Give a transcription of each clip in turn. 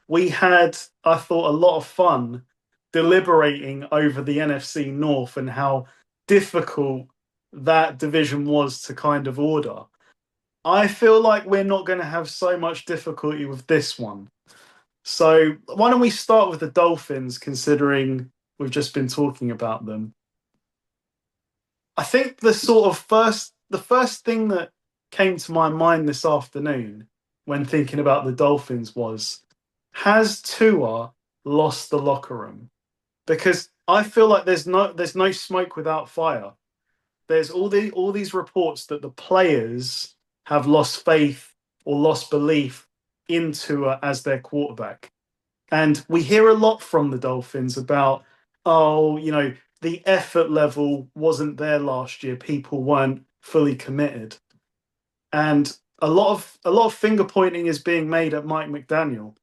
we had, I thought, a lot of fun deliberating over the NFC North and how difficult that division was to kind of order. I feel like we're not going to have so much difficulty with this one. So why don't we start with the Dolphins, considering we've just been talking about them? I think the first thing that came to my mind this afternoon when thinking about the Dolphins was, has Tua lost the locker room? Because I feel like there's no smoke without fire. There's all these reports that the players have lost faith or lost belief in Tua as their quarterback. And we hear a lot from the Dolphins about, oh, the effort level wasn't there last year. People weren't fully committed. And a lot of finger pointing is being made at Mike McDaniel.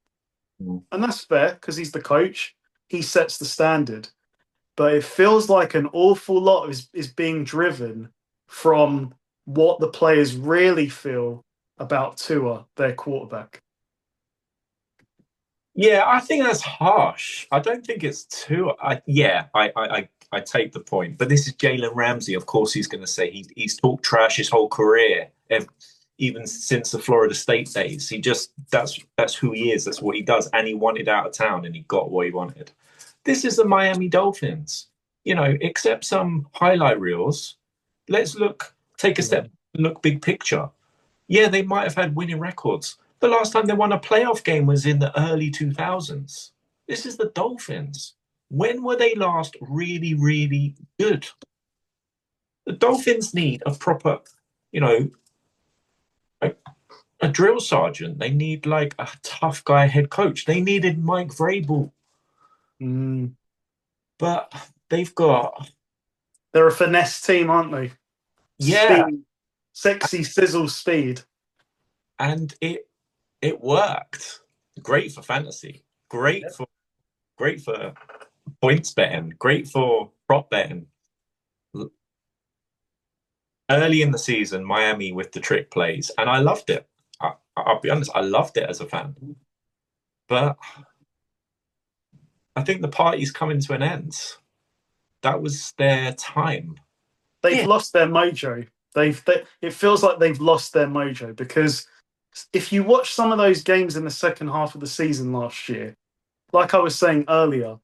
Mm. And that's fair because he's the coach. He sets the standard. But it feels like an awful lot is being driven from what the players really feel about Tua, their quarterback. Yeah, I think that's harsh. I don't think it's too. I take the point, but this is Jalen Ramsey. Of course, he's going to say he's talked trash his whole career, even since the Florida State days. He just that's who he is. That's what he does, and he wanted out of town, and he got what he wanted. This is the Miami Dolphins. Except some highlight reels. Let's take a step, look big picture. Yeah, they might have had winning records. The last time they won a playoff game was in the early 2000s. This is the Dolphins. When were they last really, really good? The Dolphins need a proper, you know, a, a drill sergeant. They need like a tough guy head coach. They needed Mike Vrabel, Mm. but they've got, They're a finesse team, aren't they? yeah, Speed, sexy sizzle speed. and it worked. Great for fantasy. Great for points betting. Great for prop betting. Early in the season, Miami with the trick plays, and I loved it. I'll be honest, I loved it as a fan. But I think the party's coming to an end. That was their time. They've Yeah. lost their mojo. It feels like they've lost their mojo because if you watch some of those games in the second half of the season last year, like I was saying earlier,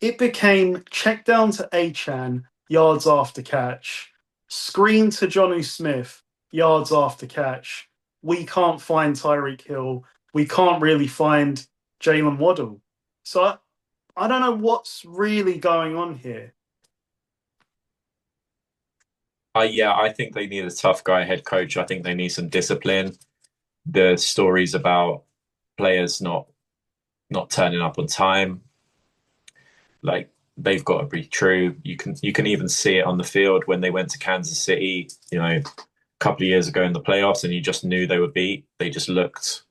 it became check down to Achan, yards after catch, screen to Jonnu Smith, yards after catch. We can't find Tyreek Hill. We can't really find Jalen Waddle. So I don't know what's really going on here. Yeah, I think they need a tough guy head coach. I think they need some discipline. The stories about players not turning up on time, like they've got to be true. You can even see it on the field when they went to Kansas City, a couple of years ago in the playoffs, and you just knew they would beat. They just looked,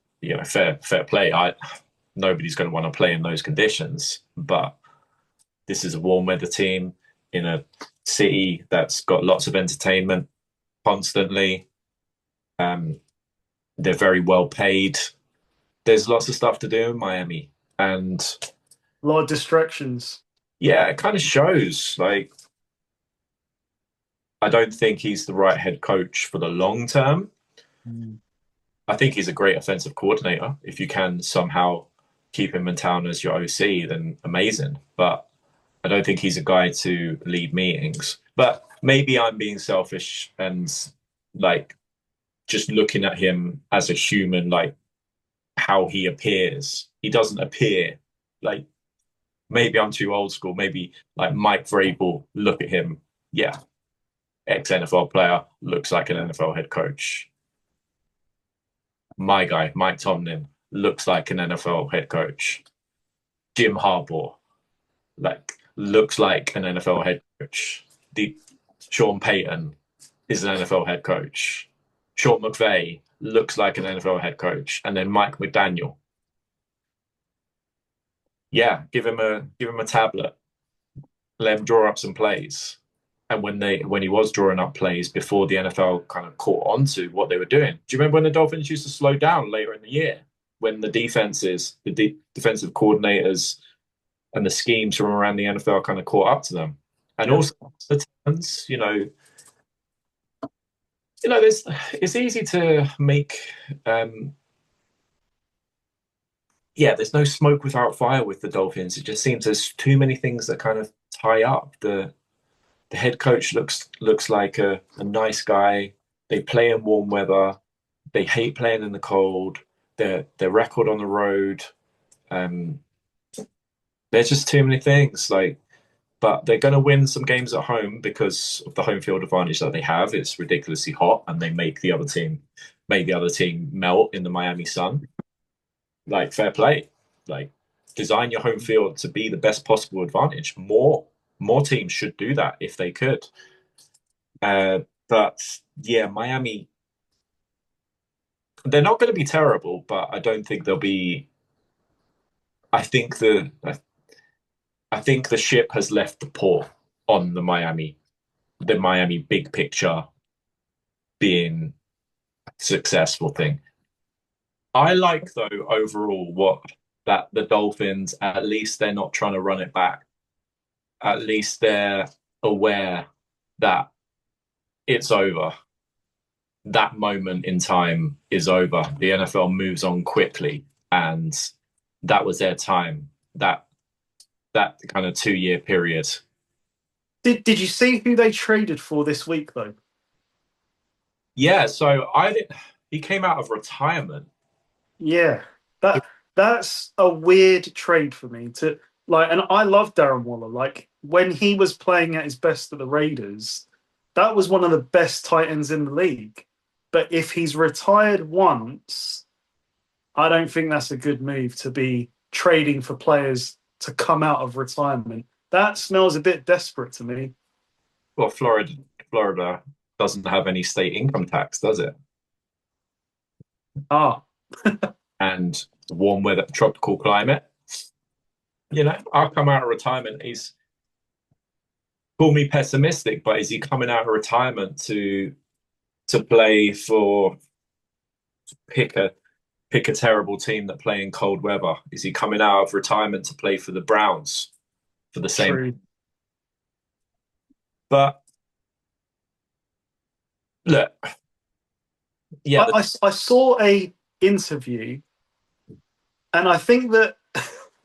fair play. Nobody's going to want to play in those conditions, but this is a warm weather team in a city that's got lots of entertainment constantly. They're very well paid. There's lots of stuff to do in Miami, and A lot of distractions. yeah, it kind of shows. Like, I don't think he's the right head coach for the long term. Mm. I think he's a great offensive coordinator. If you can somehow keep him in town as your OC, then amazing. But I don't think he's a guy to lead meetings. But maybe I'm being selfish and like just looking at him as a human, like how he appears. He doesn't appear like, maybe I'm too old school. Maybe like Mike Vrabel, look at him. Yeah, ex NFL player, looks like an NFL head coach. My guy, Mike Tomlin, looks like an NFL head coach. Jim Harbaugh, like looks like an NFL head coach. Sean Payton is an NFL head coach. Sean McVay looks like an NFL head coach, and then Mike McDaniel. Yeah, give him a tablet, let him draw up some plays. And when he was drawing up plays before the NFL kind of caught on to what they were doing. Do you remember when the Dolphins used to slow down later in the year? when the defensive coordinators and the schemes from around the NFL kind of caught up to them. And Yeah. also the Titans, it's easy to make there's no smoke without fire with the Dolphins. It just seems there's too many things that kind of tie up. The head coach looks like a nice guy. They play in warm weather. They hate playing in the cold. Their record on the road. There's just too many things. But they're going to win some games at home because of the home field advantage that they have. It's ridiculously hot, and they make the other team melt in the Miami sun. Fair play. Design your home field to be the best possible advantage. More teams should do that if they could. But yeah, Miami, they're not going to be terrible, but I don't think they'll be. I think the ship has left the port on the Miami big picture being a successful thing. I like, though, overall that the Dolphins, at least they're not trying to run it back. At least they're aware that it's over. That moment in time is over. The NFL moves on quickly, and that was their time. That kind of 2-year period. Did you see who they traded for this week though? Yeah, so he came out of retirement. Yeah, that's a weird trade for me to and I love Darren Waller. When he was playing at his best at the Raiders, that was one of the best tight ends in the league. But if he's retired once, I don't think that's a good move to be trading for players to come out of retirement. That smells a bit desperate to me. Well, Florida doesn't have any state income tax, does it? Ah. And warm weather, tropical climate. I'll come out of retirement. Call me pessimistic, but is he coming out of retirement to play for pick a terrible team that play in cold weather? Is he coming out of retirement to play for the Browns for the same? True. But look, yeah, I saw a interview, and I think that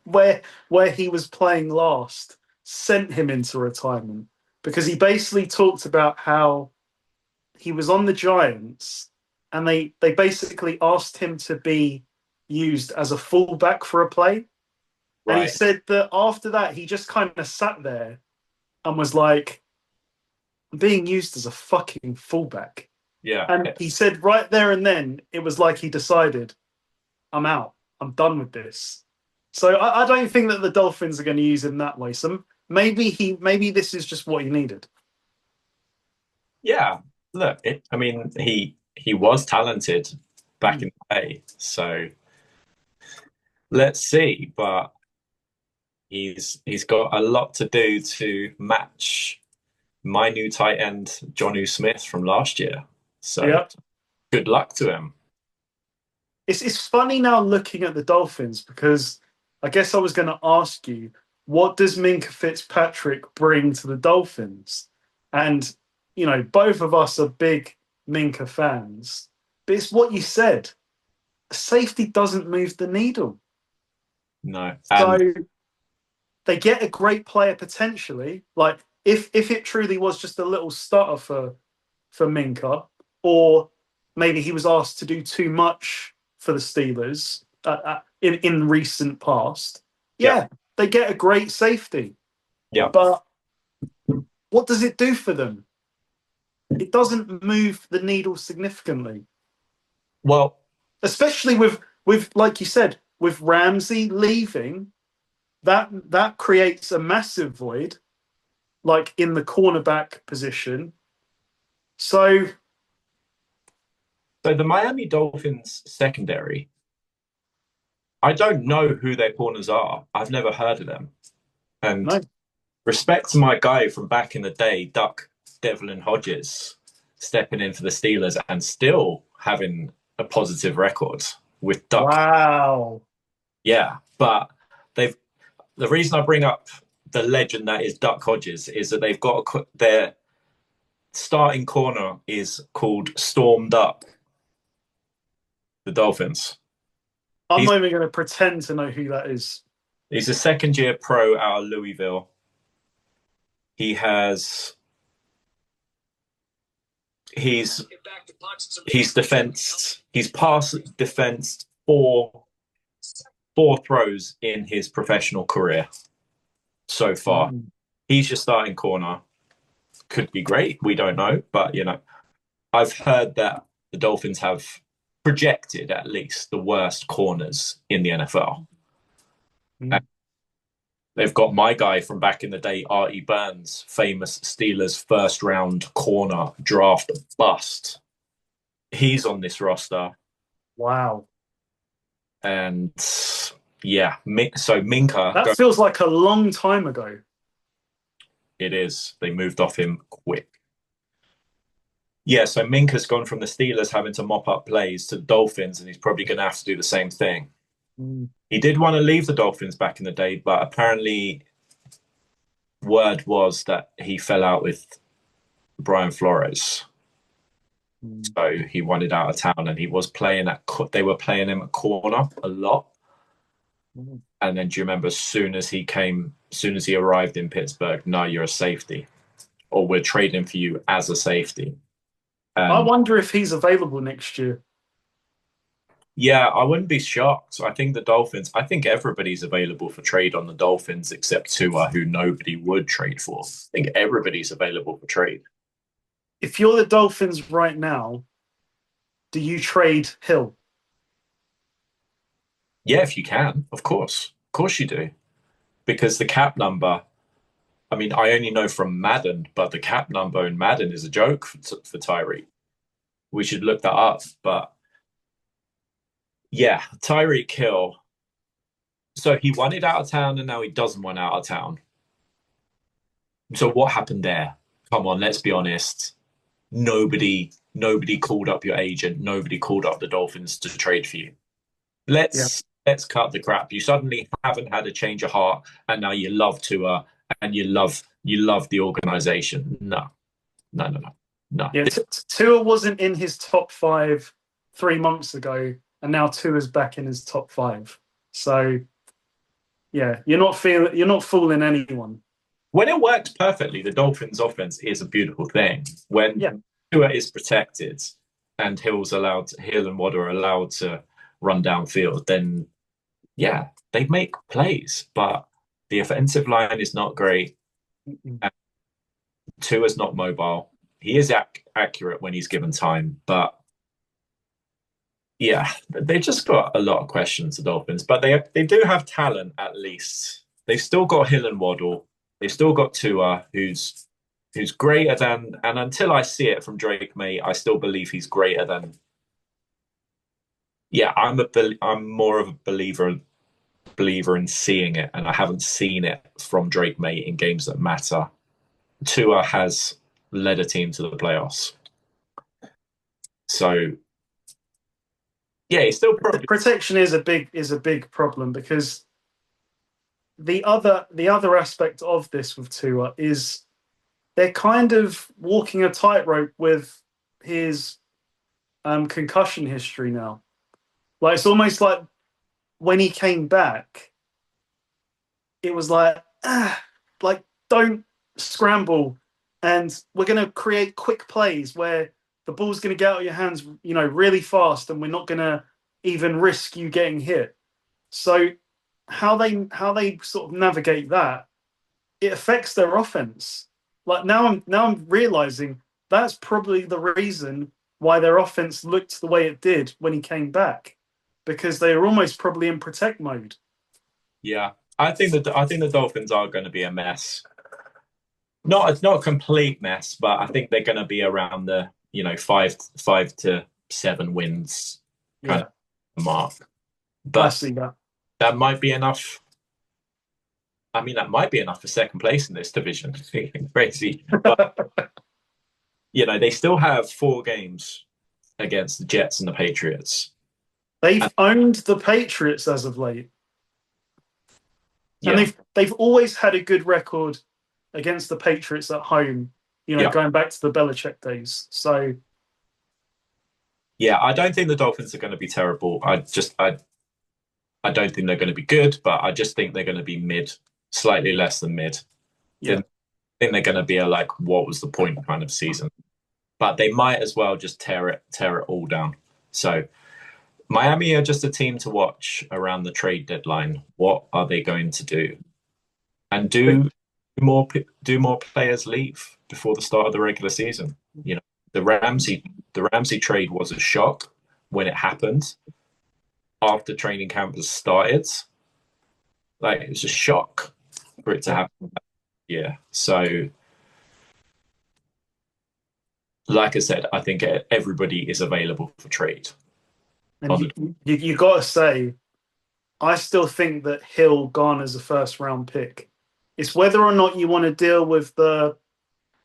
where he was playing last sent him into retirement, because he basically talked about how he was on the Giants and they basically asked him to be used as a fullback for a play. Right. And he said that after that, he just kind of sat there and was like, I'm being used as a fucking fullback. Yeah. And he said right there and then, it was like he decided, I'm out. I'm done with this. So I don't think that the Dolphins are going to use him that way. So maybe this is just what he needed. Yeah. Look, he was talented back in the day. So let's see. But he's got a lot to do to match my new tight end, Jonnu Smith from last year. So Good luck to him. It's funny now looking at the Dolphins, because I guess I was going to ask you, what does Minkah Fitzpatrick bring to the Dolphins? And, both of us are big Minkah fans. But it's what you said. Safety doesn't move the needle. No. So they get a great player potentially. If it truly was just a little stutter for Minkah, or maybe he was asked to do too much for the Steelers in recent past, they get a great safety. Yeah. But what does it do for them? It doesn't move the needle significantly. Well, especially with like you said, with Ramsey leaving, that creates a massive void, in the cornerback position. So the Miami Dolphins secondary, I don't know who their corners are. I've never heard of them. And respect to my guy from back in the day, Duck Devlin Hodges, stepping in for the Steelers and still having a positive record. with Duck. Wow. Yeah, but they've the reason I bring up the legend that is Duck Hodges is that they've got their starting corner is called Storm Duck, the Dolphins. I'm He's not even going to pretend to know who that is. he's a second year pro out of Louisville. He has he's defensed he's pass defensed four throws in his professional career so far. He's your starting corner. Could be great. We don't know, but I've heard that the Dolphins have projected at least the worst corners in the NFL. And they've got my guy from back in the day, Artie Burns, famous Steelers first round corner draft bust. He's on this roster. Wow. And yeah, so Minka. That feels like a long time ago. It is. They moved off him quick. Yeah, so Minka's gone from the Steelers having to mop up plays to the Dolphins, and he's probably going to have to do the same thing. He did want to leave the Dolphins back in the day, but apparently word was that he fell out with Brian Flores. So he wanted out of town, and he was playing they were playing him at corner a lot. And then do you remember as soon as he arrived in Pittsburgh, no, you're a safety, or we're trading for you as a safety. I wonder if he's available next year. Yeah, I wouldn't be shocked. I think everybody's available for trade on the Dolphins except Tua, who nobody would trade for. I think everybody's available for trade. If you're the Dolphins right now, do you trade Hill? Yeah, if you can, of course. Of course you do. Because the cap number, I mean, I only know from Madden, but the cap number in Madden is a joke for Tyreek. We should look that up. But yeah, Tyreek Hill. So he wanted out of town and now he doesn't want out of town. So what happened there? Come on, let's be honest. Nobody called up your agent. Nobody called up the Dolphins to trade for you. Let's cut the crap. You suddenly haven't had a change of heart, and now you love Tua and you love the organization. No. Yeah, Tua wasn't in his top 5 3 months ago, and now Tua's back in his top 5. So yeah, you're not fooling anyone. When it works perfectly, the Dolphins' offense is a beautiful thing. When Tua is protected and Hill and Waddle are allowed to run downfield, then yeah, they make plays. But the offensive line is not great. And Tua's not mobile. He is accurate when he's given time, but yeah, they just got a lot of questions, the Dolphins. But they do have talent at least. They've still got Hill and Waddle. They've still got Tua, who's greater than, and until I see it from Drake Maye, I still believe he's greater than. Yeah, I'm more of a believer in seeing it, and I haven't seen it from Drake Maye in games that matter. Tua has led a team to the playoffs, so yeah, he's still protection is a big problem, because the other aspect of this with Tua is they're kind of walking a tightrope with his concussion history now. Like, it's almost like when he came back, it was like don't scramble, and we're going to create quick plays where the ball's going to get out of your hands, really fast, and we're not going to even risk you getting hit. So how they sort of navigate that, it affects their offense. Like, now I'm realizing that's probably the reason why their offense looked the way it did when he came back, because they were almost probably in protect mode. Yeah, I think the Dolphins are going to be a mess. It's not a complete mess, but I think they're going to be around the 5 to 7 wins kind of mark. But I see that. That might be enough. I mean, that might be enough for second place in this division. Crazy, but they still have 4 games against the Jets and the Patriots. They've owned the Patriots as of late, and Yeah, they've always had a good record against the Patriots at home. yeah, Going back to the Belichick days. So yeah. I don't think the Dolphins are going to be terrible. I don't think they're going to be good, but I just think they're going to be mid, slightly less than mid. yeah, I think they're going to be a like, what was the point kind of season. But they might as well just tear it all down. So Miami are just a team to watch around the trade deadline. What are they going to do? And do more players leave before the start of the regular season? You know, the Ramsey trade was a shock when it happened after training camp has started. Like it was a shock for it to happen. Yeah. So like I said, I think everybody is available for trade. and you got to say, I still think that Hill garners a first round pick. It's whether or not you want to deal with the.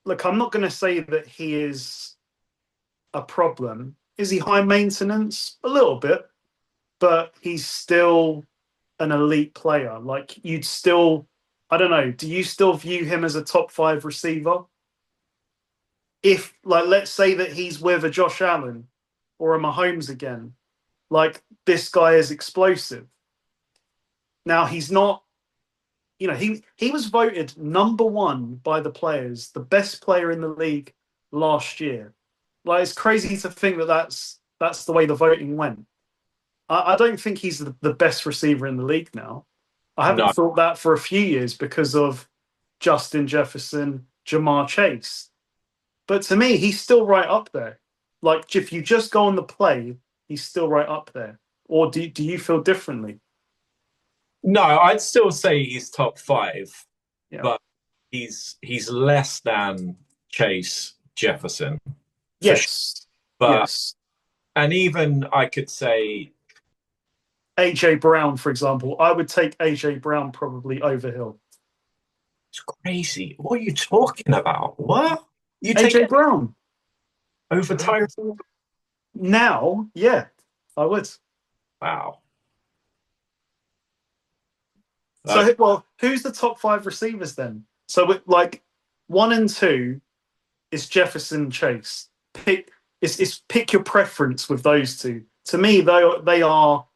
Look, I'm not going to say that he is a problem. Is he high maintenance? A little bit, but he's still an elite player. Like you'd still, I don't know. Do you still view him as a top 5 receiver? If, like, let's say that he's with a Josh Allen or a Mahomes again, like this guy is explosive. Now he's not. He was voted number 1 by the players, the best player in the league last year. Like it's crazy to think that that's the way the voting went. I don't think he's the best receiver in the league now. I haven't No, thought that for a few years because of Justin Jefferson, Jamar Chase. But to me, he's still right up there. Like if you just go on the play, he's still right up there. Or do you feel differently? no, I'd still say he's top 5, Yeah. but he's less than Chase Jefferson for sure. Yes. But Yes. and even I could say AJ Brown, for example, I would take AJ Brown probably over Hill. it's crazy. What are you talking about? What? You take AJ it Brown over Tyreek? now, yeah, I would. Wow. So, well, who's the top 5 receivers then? So, like 1 and 2 is Jefferson Chase. Pick your preference with those two. To me, they are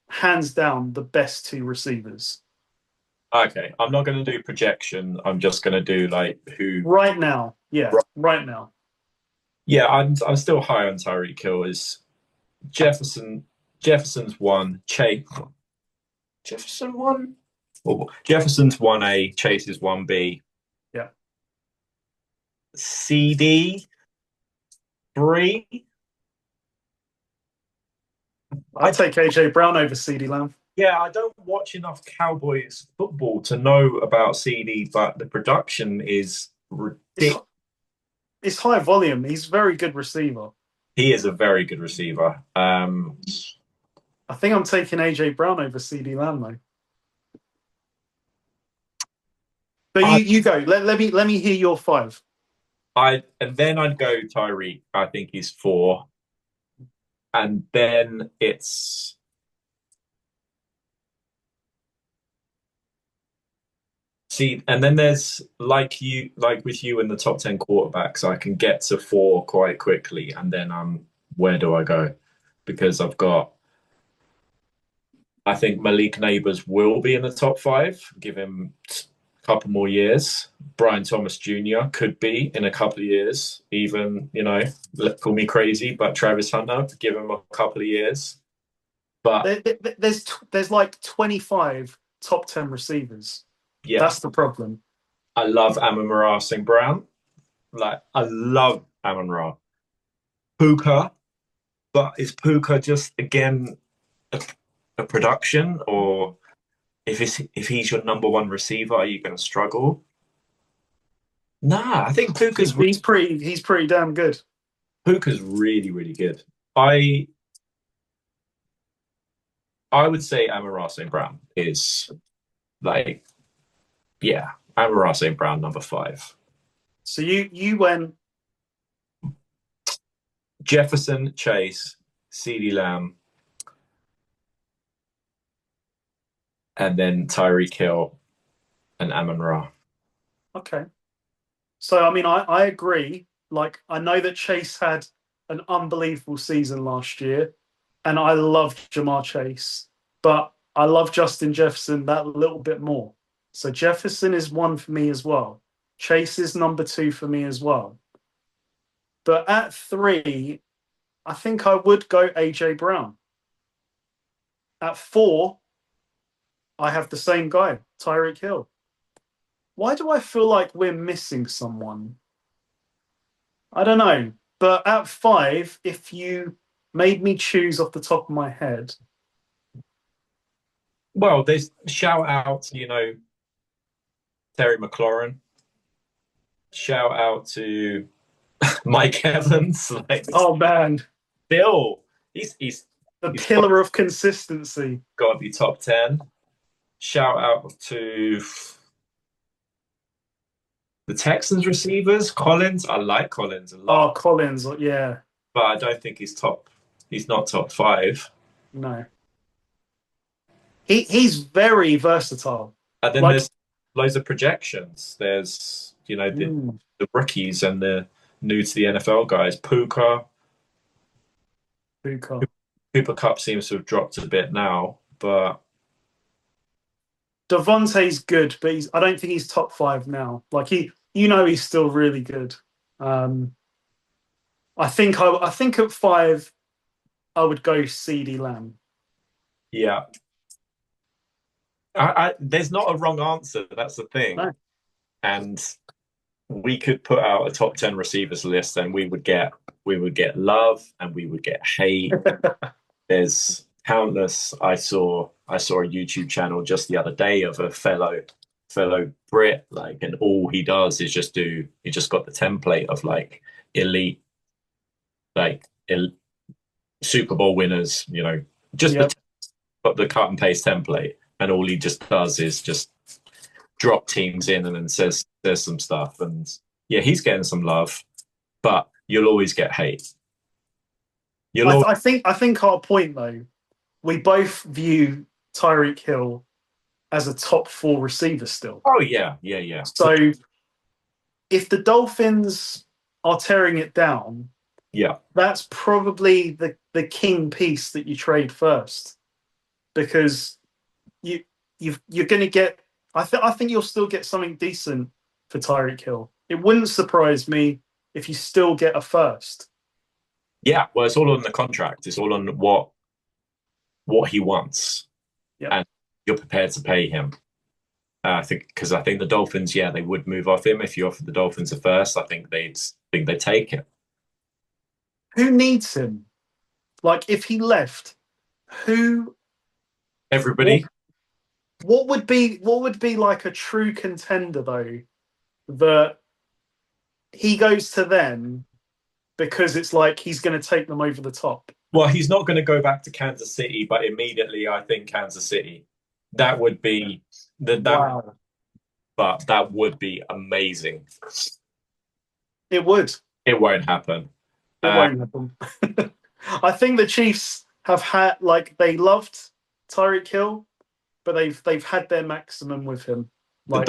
hands down the best 2 receivers Okay, I'm not going to do projection. I'm just going to do like who. right now. Yeah, right now. Yeah, I'm still high on Tyreek Hill. Is Jefferson? Jefferson's 1. Chase. Jefferson 1. Well, Jefferson's 1A. Chase is 1B. Yeah, CD 3. I take AJ Brown over CeeDee Lamb. Yeah, I don't watch enough Cowboys football to know about CD, but the production is ridiculous. It's high volume. He's a very good receiver. He is a very good receiver. I think I'm taking AJ Brown over CeeDee Lamb though. But you go. Let me hear your 5. And then I'd go Tyreek. I think he's 4, and then it's see, and then there's like with you in the top 10 quarterbacks, I can get to 4 quite quickly, and then where do I go? Because I think Malik Neighbors will be in the top 5. Give him a couple more years. Brian Thomas Jr. could be in a couple of years. Even, call me crazy, but Travis Hunter, give him a couple of years. But there's like 25 top 10 receivers. yeah, That's the problem. I love Amon-Ra St. Brown. Like, I love Amon-Ra. Puka, but is Puka just, again, a production? Or if he's your number 1 receiver, are you going to struggle? Nah, I think Puka's he's pretty damn good. Puka's really, really good. I would say Amon-Ra St. Brown is like, yeah, Amon-Ra St. Brown number 5. So you went Jefferson, Chase, CeeDee Lamb, and then Tyreek Hill and Amon-Ra. Okay. So, I mean, I agree. Like, I know that Chase had an unbelievable season last year, and I loved Jamar Chase, but I love Justin Jefferson that little bit more. So, Jefferson is one for me as well. Chase is number two for me as well. But at three, I think I would go AJ Brown. At four, I have the same guy, Tyreek Hill. Why do I feel like we're missing someone? I don't know. But at five, if you made me choose off the top of my head, Well, there's shout out to, Terry McLaurin. Shout out to Mike Evans. Like, oh man, still, he's the he's pillar of consistency. got to be top 10. Shout out to the Texans receivers, Collins. I like Collins a Oh, lot, Collins, yeah, but I don't think he's not top five. no, he's very versatile. And then Like, there's loads of projections. There's, mm, the rookies and the new to the NFL guys. Puka. Cooper Cup seems to have dropped a bit now, but Devontae's good, but I don't think he's top five now. Like he's still really good. Um, I think at five, I would go CD Lamb. yeah, there's not a wrong answer. That's the thing. No. And we could put out a top 10 receivers list and we would get love and we would get hate. There's countless. I saw a YouTube channel just the other day of a fellow Brit, like, and all he does is he just got the template of like elite, like Super Bowl winners, just Yep. the cut and paste template, and all he just does is just drop teams in and then says some stuff, and yeah, he's getting some love, but you'll always get hate. I think our point though, we both view Tyreek Hill as a top four receiver still. Oh yeah. So if the Dolphins are tearing it down, Yeah, that's probably the king piece that you trade first, because you're going to get. I think you'll still get something decent for Tyreek Hill. It wouldn't surprise me if you still get a first. yeah. Well, it's all on the contract. It's all on what he wants, Yep. and you're prepared to pay him. I think the Dolphins, yeah, they would move off him if you offered the Dolphins a first. I think they'd take it. Who needs him? Like, if he left, who? Everybody. What would be like a true contender though? That he goes to them because it's like he's going to take them over the top. Well, he's not going to go back to Kansas City, but immediately I think Kansas City. That would be Wow. but that would be amazing. It would. It won't happen. It won't happen. I think the Chiefs have had, like, they loved Tyreek Hill, but they've had their maximum with him. Like,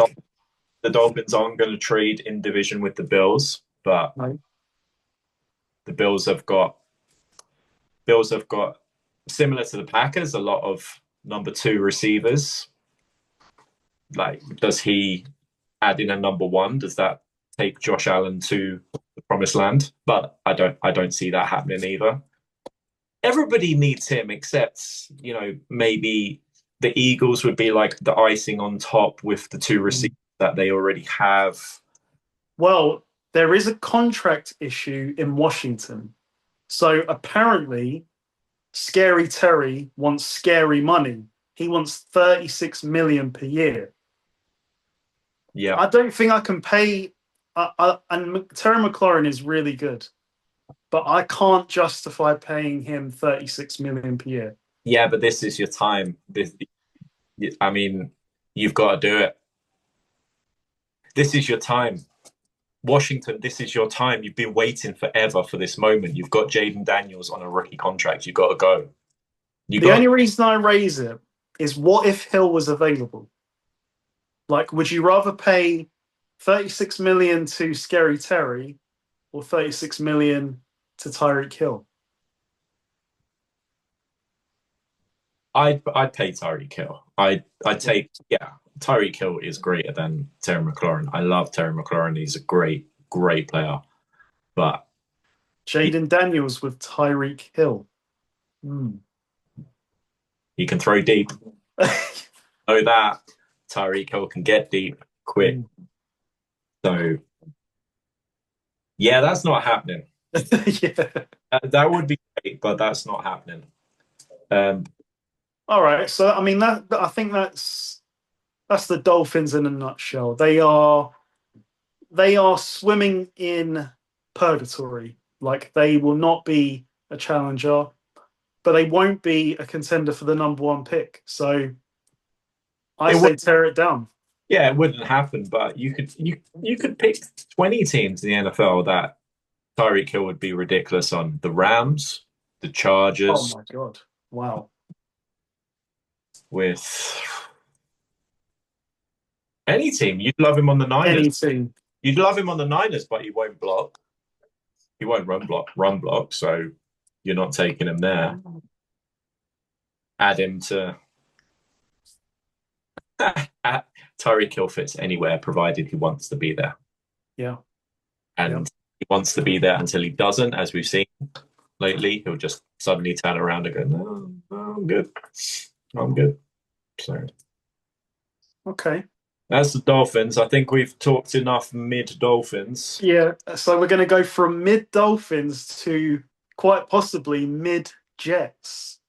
The Dolphins aren't going to trade in division with the Bills, but no. the Bills have got similar to the Packers, a lot of number two receivers. Like, does he add in a number one? Does that take Josh Allen to the promised land? But I don't see that happening either. Everybody needs him except, maybe the Eagles would be like the icing on top with the two receivers that they already have. Well, there is a contract issue in Washington. So apparently, Scary Terry wants scary money. He wants 36 million per year. Yeah. I don't think I can pay. And Terry McLaurin is really good, but I can't justify paying him 36 million per year. Yeah, but this is your time. You've got to do it. This is your time. Washington, this is your time. You've been waiting forever for this moment. You've got Jaden Daniels on a rookie contract. You've got to go. The only reason I raise it is what if Hill was available? Like, would you rather pay 36 million to Scary Terry or 36 million to Tyreek Hill? I'd pay Tyreek Hill. I'd take Tyreek Hill is greater than Terry McLaurin. I love Terry McLaurin. He's a great player. But Jaden Daniels with Tyreek Hill. he can throw deep. Know that Tyreek Hill can get deep quick. So yeah, that's not happening. Yeah. That would be great, but that's not happening. All right. So I mean I think that's the Dolphins in a nutshell. They are swimming in purgatory. Like, they will not be a challenger, but they won't be a contender for the number one pick. So I say tear it down. Yeah, it wouldn't happen, but you could pick 20 teams in the NFL that Tyreek Hill would be ridiculous on. The Rams, the Chargers. Oh my God. Wow. With any team. You'd love him on the Niners. Any team. You'd love him on the Niners, but he won't block. He won't run block, so you're not taking him there. Add him to Tyreek Hill fits anywhere, provided he wants to be there. Yeah. And he wants to be there until he doesn't, as we've seen lately. He'll just suddenly turn around and go, no, I'm good. I'm good. So okay. That's the Dolphins. I think we've talked enough mid-Dolphins. Yeah, so we're going to go from mid-Dolphins to quite possibly mid-Jets.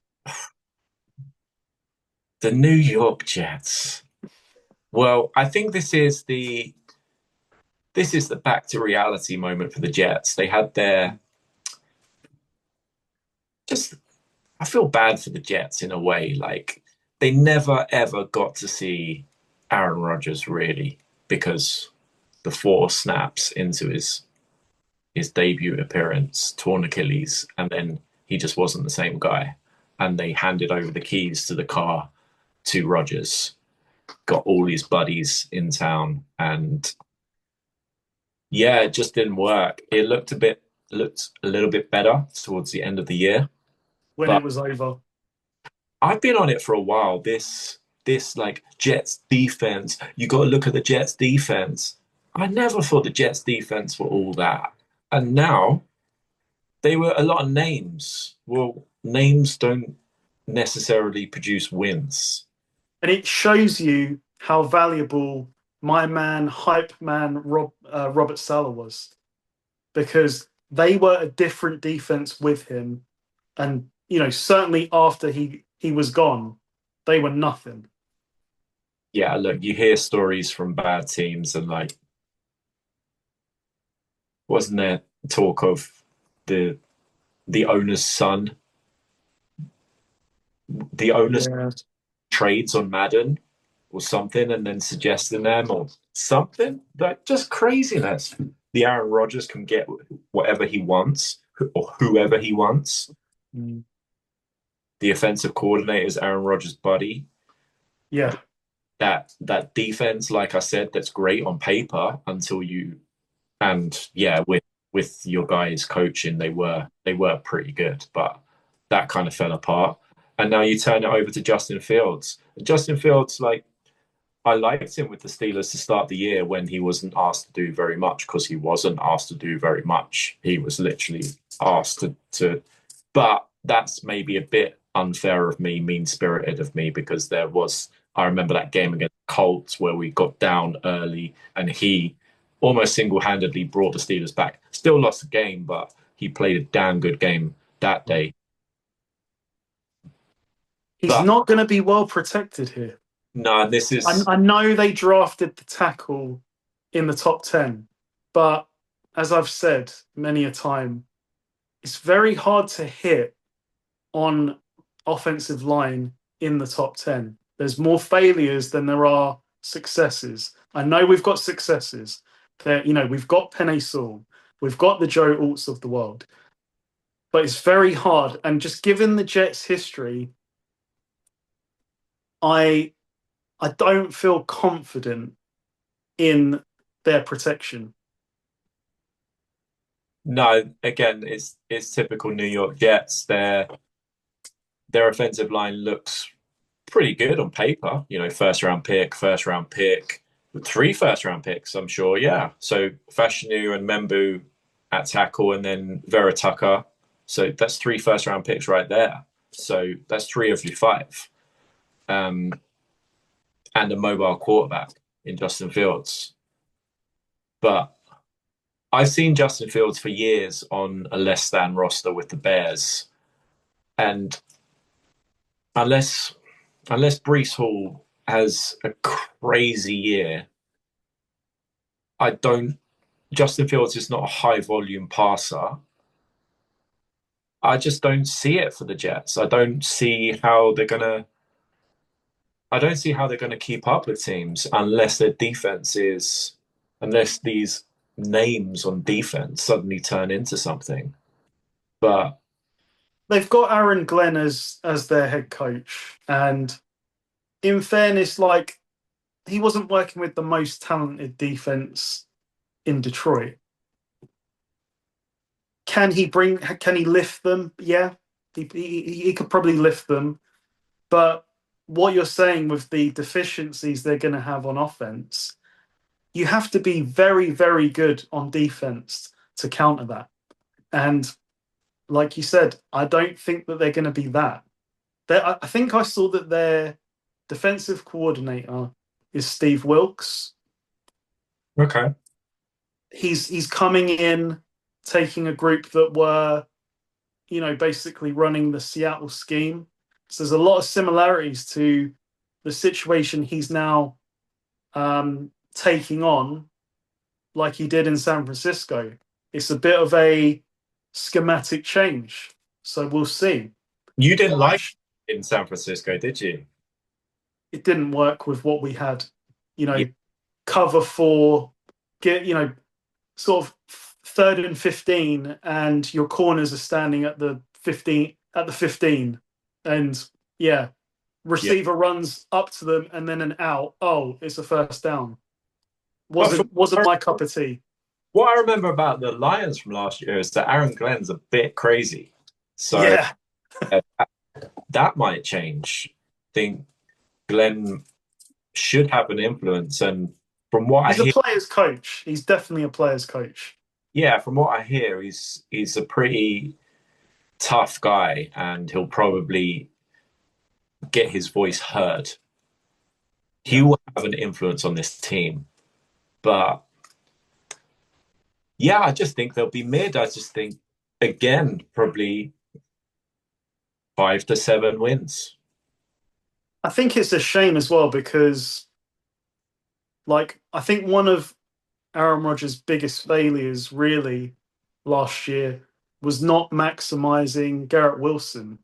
The New York Jets. Well, I think this is the back to reality moment for the Jets. They had their I feel bad for the Jets in a way. Like, they never ever got to see Aaron Rodgers really, because the 4 snaps into his debut appearance, torn Achilles, and then he just wasn't the same guy. And they handed over the keys to the car to Rodgers, got all his buddies in town, and yeah, it just didn't work. It looked a little bit better towards the end of the year. When it was over. I've been on it for a while. This like Jets defense. You got to look at the Jets defense. I never thought the Jets defense were all that. And now they were a lot of names. Well, names don't necessarily produce wins. And it shows you how valuable my man, hype man, Robert Saleh was. Because they were a different defense with him. And, certainly after he was gone, they were nothing. Yeah, look, you hear stories from bad teams, and like, wasn't there talk of the owner's son? The owner's trades on Madden or something, and then suggesting them or something. Like, just craziness. The Aaron Rodgers can get whatever he wants or whoever he wants. Mm. The offensive coordinator is Aaron Rodgers' buddy. Yeah. That defense, like I said, that's great on paper until with your guys coaching, they were pretty good, but that kind of fell apart. And now you turn it over to Justin Fields. Justin Fields, like, I liked him with the Steelers to start the year when he wasn't asked to do very much, because he wasn't asked to do very much. He was literally asked to but that's maybe a bit unfair of me, mean-spirited of me, because I remember that game against Colts where we got down early and he almost single-handedly brought the Steelers back. Still lost the game, but he played a damn good game that day. He's not going to be well protected here. No, this is... I know they drafted the tackle in the top 10, but as I've said many a time, it's very hard to hit on offensive line in the top 10. There's more failures than there are successes. I know we've got successes. We've got Penei Sewell. We've got the Joe Alts of the world. But it's very hard. And just given the Jets' history, I I don't feel confident in their protection. No, again, it's typical New York Jets. Their offensive line looks pretty good on paper. First round pick, with three first round picks, I'm sure. Yeah. So Fashanu and Membu at tackle, and then Vera Tucker. So that's three first round picks right there. So that's three of your five. Um, and a mobile quarterback in Justin Fields. But I've seen Justin Fields for years on a less than roster with the Bears. And unless Brees Hall has a crazy year, I don't. Justin Fields is not a high volume passer. I just don't see it for the Jets. I don't see how they're gonna keep up with teams unless their defense is, unless these names on defense suddenly turn into something. But They've got Aaron Glenn as their head coach, and in fairness, like he wasn't working with the most talented defense in Detroit. Can he bring? Can he lift them? Yeah, he could probably lift them. But what you're saying with the deficiencies they're going to have on offense, you have to be very, very good on defense to counter that. And like you said, I don't think that they're going to be that. I think I saw that their defensive coordinator is Steve Wilks. okay. He's coming in, taking a group that were, basically running the Seattle scheme. So there's a lot of similarities to the situation he's now taking on, like he did in San Francisco. It's a bit of a schematic change, so we'll see. You didn't like in San Francisco, did you? It didn't work with what we had. You Yeah. know, cover four, get sort of third and 15, and your corners are standing at the 15, and yeah, receiver runs up to them and then an out. Oh, it's a first down. Wasn't my cup of tea. What I remember about the Lions from last year is that Aaron Glenn's a bit crazy. So Yeah, uh, that might change. I think Glenn should have an influence. And from what I he's a hear, player's coach. He's definitely a player's coach. yeah, from what I hear, he's a pretty tough guy, and he'll probably get his voice heard. He will have an influence on this team. But yeah, I just think they'll be mid. I just think, again, probably 5 to 7 wins. I think it's a shame as well because, like, I think one of Aaron Rodgers' biggest failures really last year was not maximizing Garrett Wilson,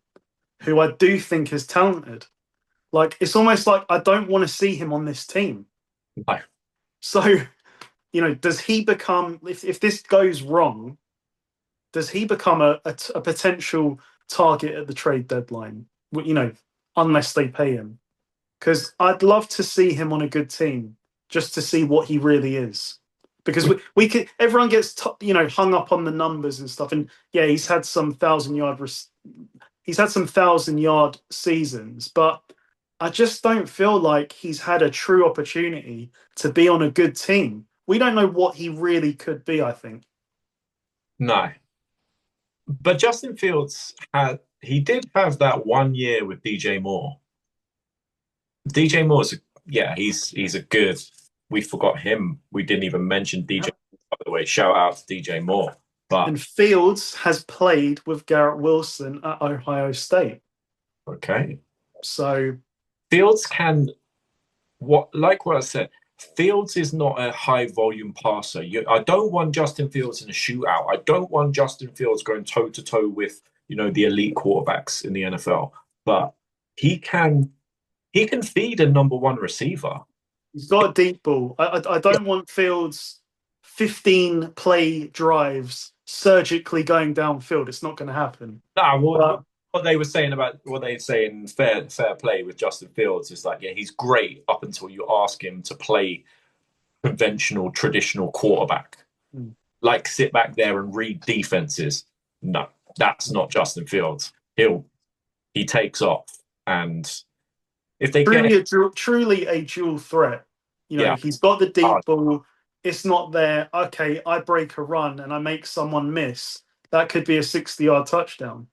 who I do think is talented. Like, it's almost like I don't want to see him on this team. No. So, does he become, if this goes wrong, does he become a potential target at the trade deadline? Unless they pay him. Because I'd love to see him on a good team just to see what he really is. Because we could, everyone gets hung up on the numbers and stuff. And yeah, he's had some 1,000-yard seasons, but I just don't feel like he's had a true opportunity to be on a good team. We don't know what he really could be, I think. No. But Justin Fields he did have that 1 year with DJ Moore. DJ Moore's he's a good. We forgot him. We didn't even mention DJ. By the way, shout out to DJ Moore. And Fields has played with Garrett Wilson at Ohio State. Okay. So Fields can what I said. Fields is not a high volume passer. I don't want Justin Fields in a shootout. I don't want Justin Fields going toe to toe with the elite quarterbacks in the NFL. But he can feed a number one receiver. He's got a deep ball. I don't want Fields 15 play drives surgically going downfield. It's not going to happen. Nah, well, what they were saying about what they say in fair play with Justin Fields is like, yeah, he's great up until you ask him to play conventional, traditional quarterback. Mm. Like sit back there and read defenses. No, that's not Justin Fields. He takes off, and if they get him, Truly a dual threat. yeah, He's got the deep ball. It's not there. Okay, I break a run and I make someone miss. That could be a 60-yard touchdown.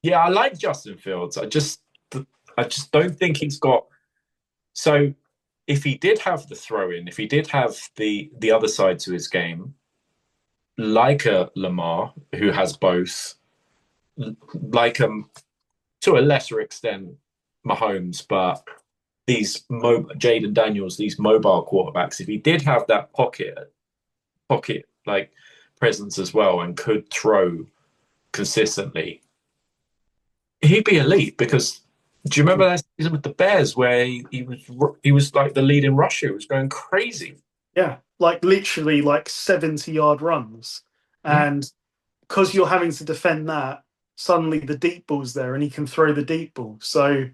yeah, I like Justin Fields. I just don't think he's got. So if he did have the throw in, if he did have the other side to his game, like a Lamar who has both, like to a lesser extent Mahomes, but these Jaden Daniels, these mobile quarterbacks, if he did have that pocket like presence as well and could throw consistently, he'd be elite. Because do you remember that season with the Bears where he was like the leading rusher? He was going crazy. Yeah, like literally like 70-yard runs. And because you're having to defend that, suddenly the deep ball's there and he can throw the deep ball. So,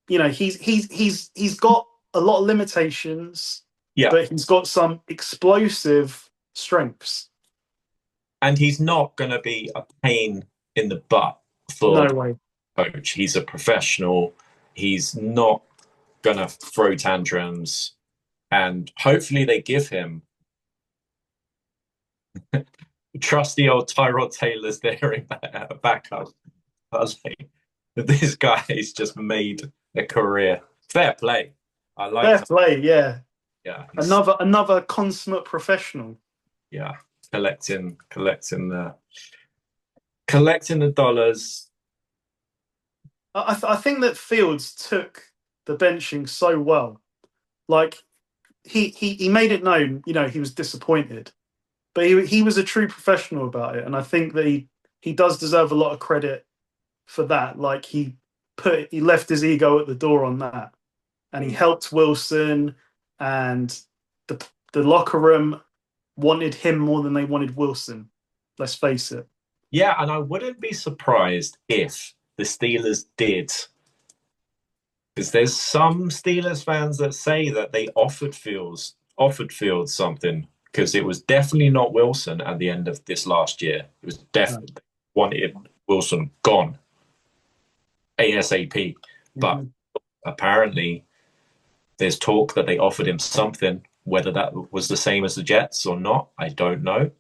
he's got a lot of limitations, but he's got some explosive strengths. And he's not going to be a pain in the butt for No way. Coach. He's a professional. He's not going to throw tantrums. And hopefully they give him trusty old Tyrod Taylor's there in backup. I was like, this guy's just made a career. Fair play. I like fair play, yeah. Yeah. Another consummate professional. Yeah. Collecting the dollars. I think that Fields took the benching so well. Like he made it known, he was disappointed. But he was a true professional about it. And I think that he does deserve a lot of credit for that. Like he left his ego at the door on that. And he helped Wilson, and the locker room wanted him more than they wanted Wilson. Let's face it. Yeah, and I wouldn't be surprised if the Steelers did. Because there's some Steelers fans that say that they offered Fields something, because it was definitely not Wilson at the end of this last year. It was definitely wanted Wilson gone ASAP. But apparently there's talk that they offered him something. Whether that was the same as the Jets or not, I don't know.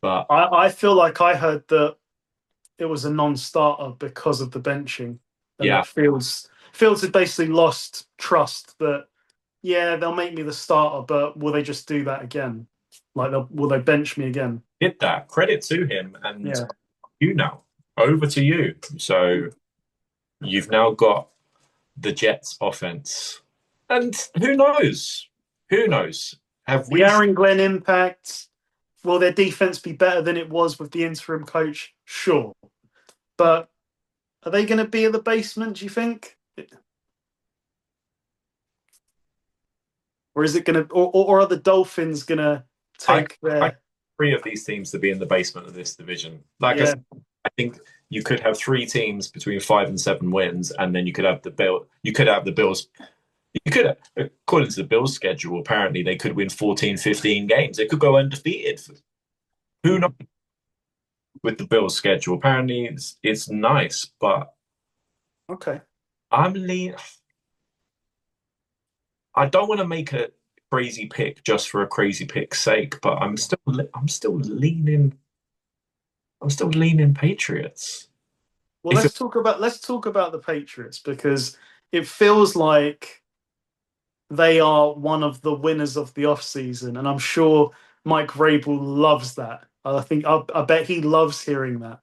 But I feel like I heard that it was a non-starter because of the benching. And that Fields had basically lost trust that, they'll make me the starter, but will they just do that again? Like, will they bench me again? Did that. Credit to him. And over to you. So you've now got the Jets offense. And who knows? Have we... The Aaron Glenn impact. Will their defense be better than it was with the interim coach? Sure. But are they going to be in the basement, do you think? Or is it going to... Or are the Dolphins going to take their... three of these teams to be in the basement of this division. Like I said, I think you could have three teams between 5 and 7 wins, and then you could have the Bills. According to the Bills' schedule, apparently they could win 14, 15 games. They could go undefeated. Who knows? With the Bills' schedule, apparently it's nice, but okay. I don't want to make a crazy pick just for a crazy pick's sake, but I'm still leaning Patriots. Well, let's talk about the Patriots, because it feels like they are one of the winners of the offseason, and I'm sure Mike Vrabel loves that. I bet he loves hearing that.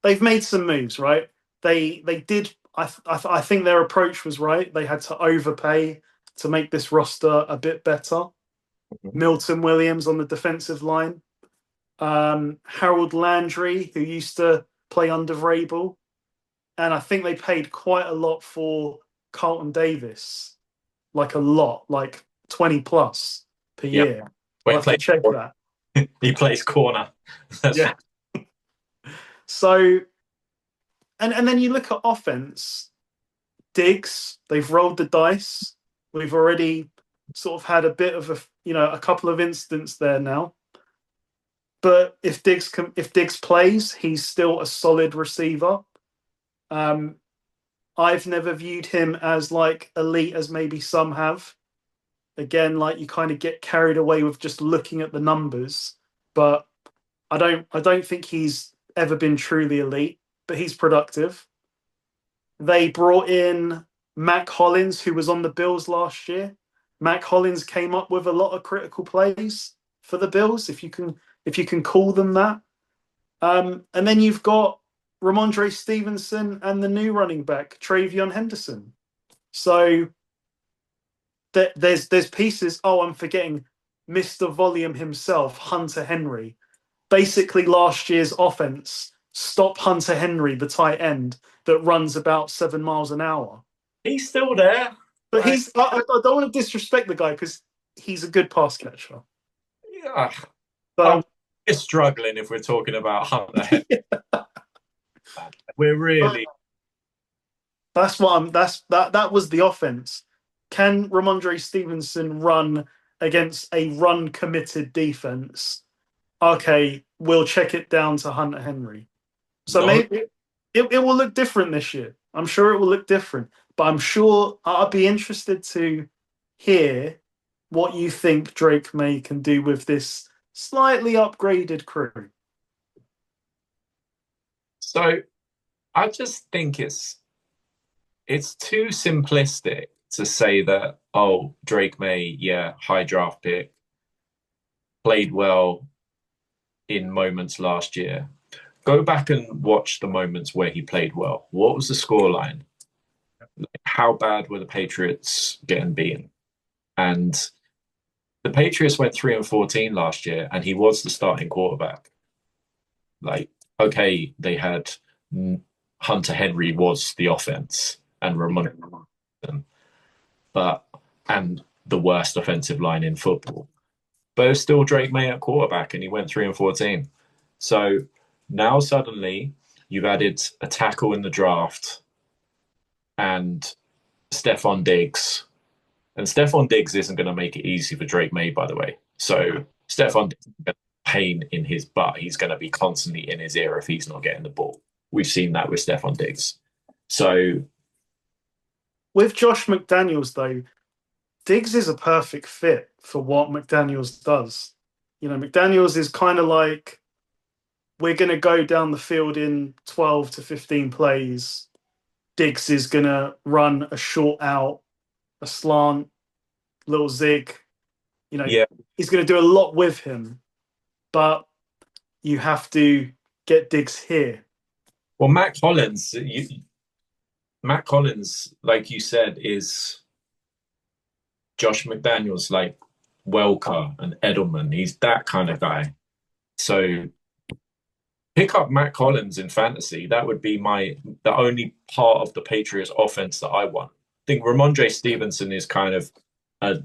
They've made some moves, right? They did. I think their approach was right. They had to overpay to make this roster a bit better. Milton Williams on the defensive line, Harold Landry, who used to play under Vrabel. And I think they paid quite a lot for Carlton Davis, like a lot, like 20 plus per year. I'll have to check that. He plays corner. That's Yeah. So, and then you look at offense, Diggs, they've rolled the dice. We've already sort of had a bit of a couple of incidents there now. But if Diggs plays, he's still a solid receiver. I've never viewed him as like elite as maybe some have. Again, like you kind of get carried away with just looking at the numbers, but I don't think he's ever been truly elite, but he's productive. They brought in Mac Hollins, who was on the Bills last year. Mac Hollins came up with a lot of critical plays for the Bills, if you can call them that. And then you've got Ramondre Stevenson and the new running back Travion Henderson. So there's pieces. Oh, I'm forgetting Mr. Volume himself, Hunter Henry. Basically, last year's offense stop Hunter Henry, the tight end that runs about 7 miles an hour. He's still there. But I don't want to disrespect the guy because he's a good pass catcher. Yeah. So We're struggling if we're talking about Hunter Henry. We're really. That was the offense. Can Ramondre Stevenson run against a run committed defense? Okay, we'll check it down to Hunter Henry. So maybe it will look different this year. I'm sure it will look different. But I'm sure I'd be interested to hear what you think Drake Maye can do with this slightly upgraded crew. So I just think it's too simplistic to say that, oh, Drake Maye, yeah, high draft pick, played well in moments last year. Go back and watch the moments where he played well. What was the scoreline? How bad were the Patriots getting beaten? And the Patriots went 3-14 last year, and he was the starting quarterback. Like, okay, they had Hunter Henry was the offense and Ramon, and the worst offensive line in football. But it was still Drake Maye at quarterback, and he went 3-14. So now suddenly you've added a tackle in the draft and Stephon Diggs. And Stephon Diggs isn't going to make it easy for Drake Maye, by the way. So Stephon Diggs is going to pain in his butt. He's going to be constantly in his ear if he's not getting the ball. We've seen that with Stephon Diggs. So with Josh McDaniels, though, Diggs is a perfect fit for what McDaniels does. McDaniels is kind of like, we're going to go down the field in 12 to 15 plays. Diggs is going to run a short out, a slant, little zig. He's going to do a lot with him, but you have to get Diggs here. Well, Matt Collins, like you said, is Josh McDaniels, like Welker and Edelman. He's that kind of guy. So pick up Matt Collins in fantasy. That would be the only part of the Patriots offense that I want. I think Ramondre Stevenson is kind of a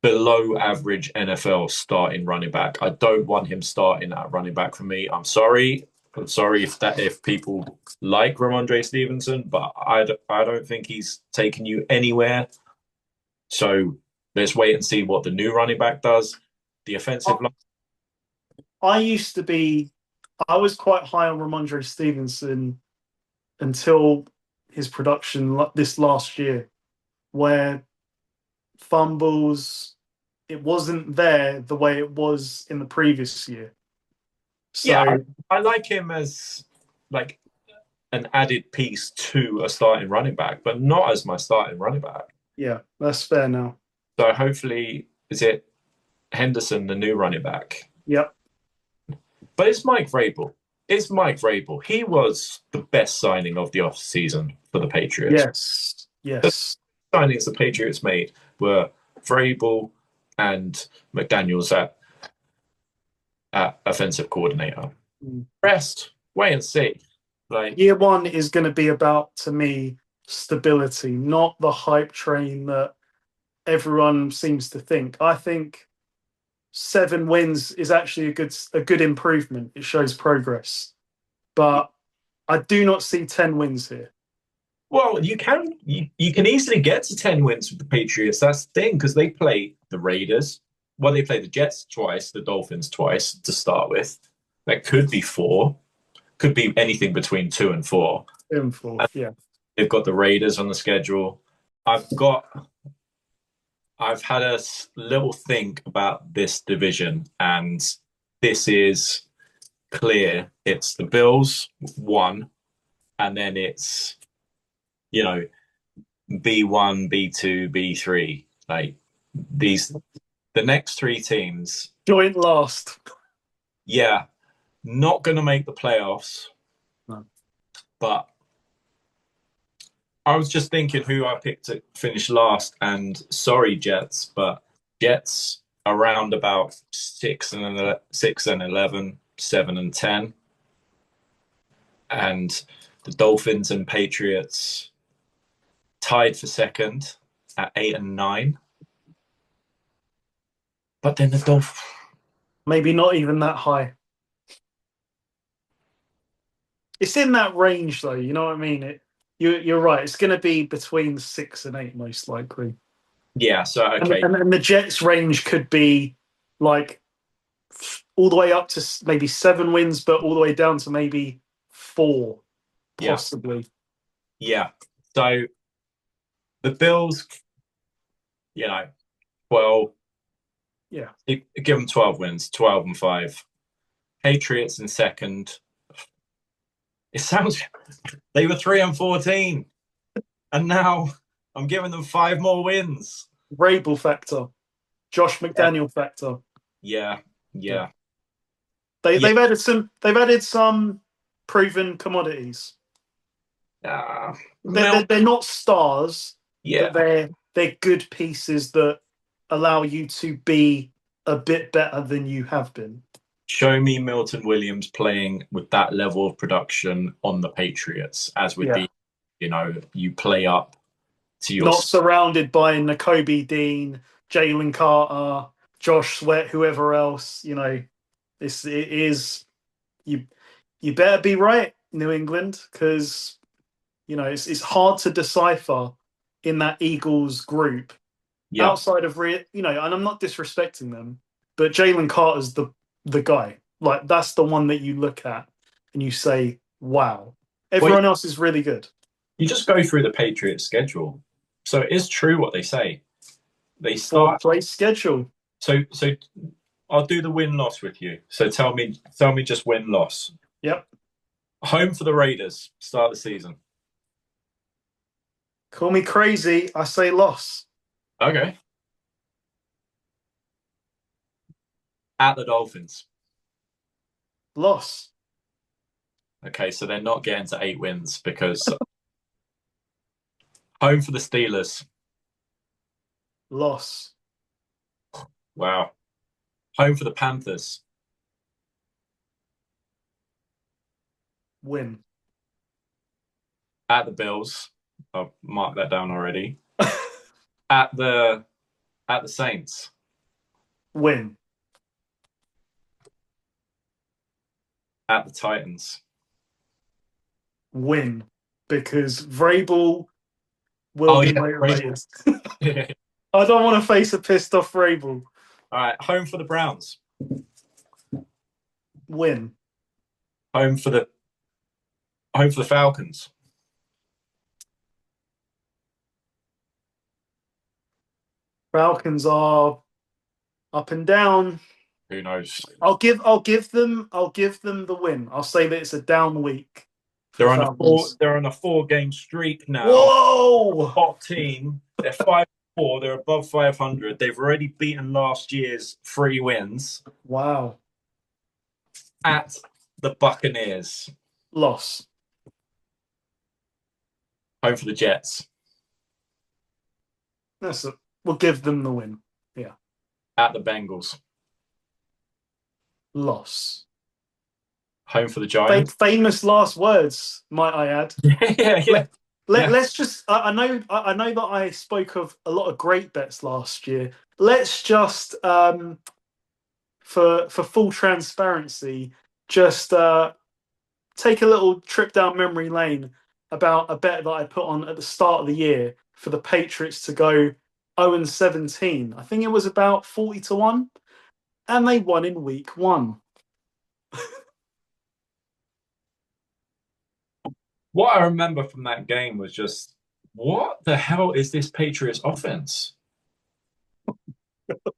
below average NFL starting running back. I don't want him starting at running back for me. I'm sorry if people like Ramondre Stevenson, but I don't think he's taking you anywhere. So let's wait and see what the new running back does. The offensive line. I was quite high on Ramondre Stevenson until his production this last year, where fumbles, it wasn't there the way it was in the previous year. So yeah, I like him as like an added piece to a starting running back, but not as my starting running back. Yeah, that's fair now. So hopefully, is it Henderson, the new running back? Yep. But it's Mike Vrabel. He was the best signing of the offseason for the Patriots. Yes. The signings the Patriots made were Vrabel and McDaniels at offensive coordinator. Rest, wait and see. Like, year one is going to be about, to me, stability, not the hype train that everyone seems to think. I think 7 wins is actually a good improvement. It shows progress, but I do not see 10 wins here. Well, you can easily get to 10 wins with the Patriots. That's the thing, because they play the Raiders. Well, they play the Jets twice, the Dolphins twice to start with. That could be four. Could be anything between 2 and 4. In four, And yeah. they've got the Raiders on the schedule. I've had a little think about this division, and this is clear. It's the Bills, one, and then it's, you know, B1, B2, B3. Like the next three teams, Joint last. yeah, not going to make the playoffs. No. But I was just thinking who I picked to finish last, and sorry, Jets, but Jets around about 6 and 11, 7 and 10, and the Dolphins and Patriots tied for second at 8 and 9. But then the Dolphins, Maybe not even that high. It's in that range, though. You know what I mean? You're right. It's going to be between 6 and 8, most likely. yeah. So okay, And the Jets' range could be like all the way up to maybe 7 wins, but all the way down to maybe 4, possibly. yeah. So the Bills, 12. Yeah. Give them 12 wins, 12 and 5. Patriots in second. It sounds they were 3 and 14, and now I'm giving them 5 more wins. Vrabel factor, Josh McDaniel factor. Yeah. They've added some proven commodities. They're not stars, yeah. but they're good pieces that allow you to be a bit better than you have been. Show me Milton Williams playing with that level of production on the Patriots, as with the, you play up to your... Not surrounded by Nakobe Dean, Jalen Carter, Josh Sweat, whoever else. You better be right, New England, because it's hard to decipher in that Eagles group. Yeah. Outside of and I'm not disrespecting them, but Jalen Carter's the guy. Like, that's the one that you look at and you say, wow. Everyone else is really good. You just go through the Patriots schedule. So it is true what they say. They start play schedule. So I'll do the win-loss with you. So tell me just win-loss. Yep. Home for the Raiders, start the season. Call me crazy, I say loss. Okay. At the Dolphins. Loss. Okay, so they're not getting to 8 wins because home for the Steelers. Loss. Wow. Home for the Panthers. Win. At the Bills. I've marked that down already. At the Saints. Win. At the Titans. Win. Because Vrabel will be motivated. I don't want to face a pissed off Vrabel. All right, home for the Browns. Win. Home for the Falcons. Falcons are up and down. Who knows? I'll give them the win. I'll say that it's a down week. They're on a 4-game streak now. Whoa! Top team. They're 5-4. They're above 500. They've already beaten last year's 3 wins. Wow. At the Buccaneers. Loss. Home for the Jets. We'll give them the win. Yeah. At the Bengals. Loss. Home for the Giants. Famous last words, might I add. Yeah. Let's just. I know that I spoke of a lot of great bets last year. Let's just for full transparency, just take a little trip down memory lane about a bet that I put on at the start of the year for the Patriots to go 0-17. I think it was about 40-1, and they won in week 1. What I remember from that game was just, what the hell is this Patriots offense?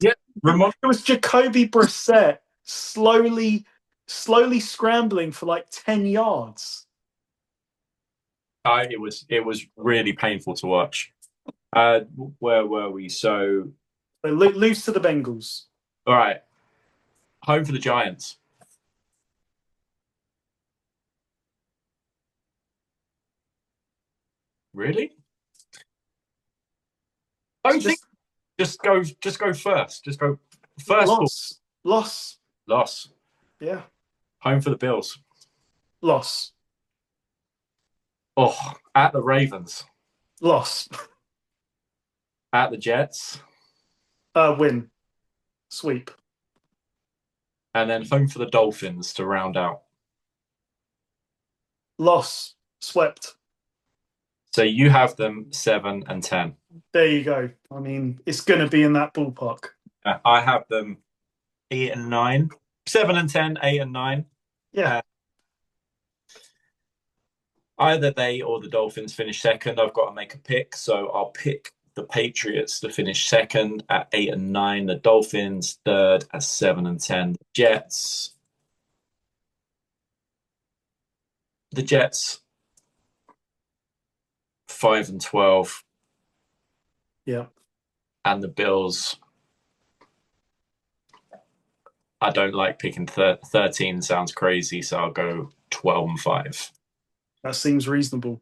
Yeah, It was Jacoby Brissett slowly scrambling for like 10 yards. It was really painful to watch. Where were we? So, They lose to the Bengals. all right, home for the Giants. Really? Don't think. Just go first. Just go first. Loss. Yeah. Home for the Bills. Loss. Oh, at the Ravens. Loss. At the Jets. Win. Sweep. And then home for the Dolphins to round out. Loss. Swept. So you have them 7-10. There you go. I mean, it's going to be in that ballpark. I have them 8-9, 7-10, 8-9. Yeah. Either they or the Dolphins finish second. I've got to make a pick, so I'll pick the Patriots to finish second at 8-9. The Dolphins third at 7-10. The Jets 5-12. Yeah. And the Bills, I don't like picking 13. Sounds crazy, so I'll go 12-5. That seems reasonable.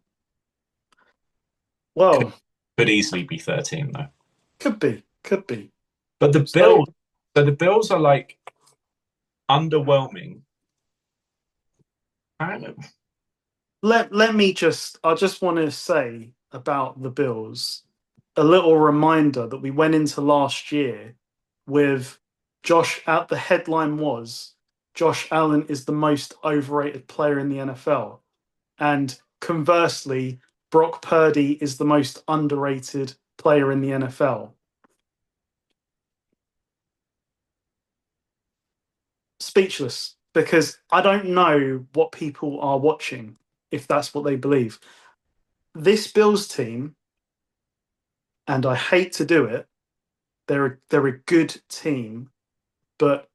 Well, could easily be 13 though. Could be. But the Bills are like underwhelming. I don't know. I just want to say about the Bills, a little reminder that we went into last year with the headline was Josh Allen is the most overrated player in the NFL. And conversely, Brock Purdy is the most underrated player in the NFL. Speechless, because I don't know what people are watching, if that's what they believe. This Bills team, and I hate to do it, they're a good team, but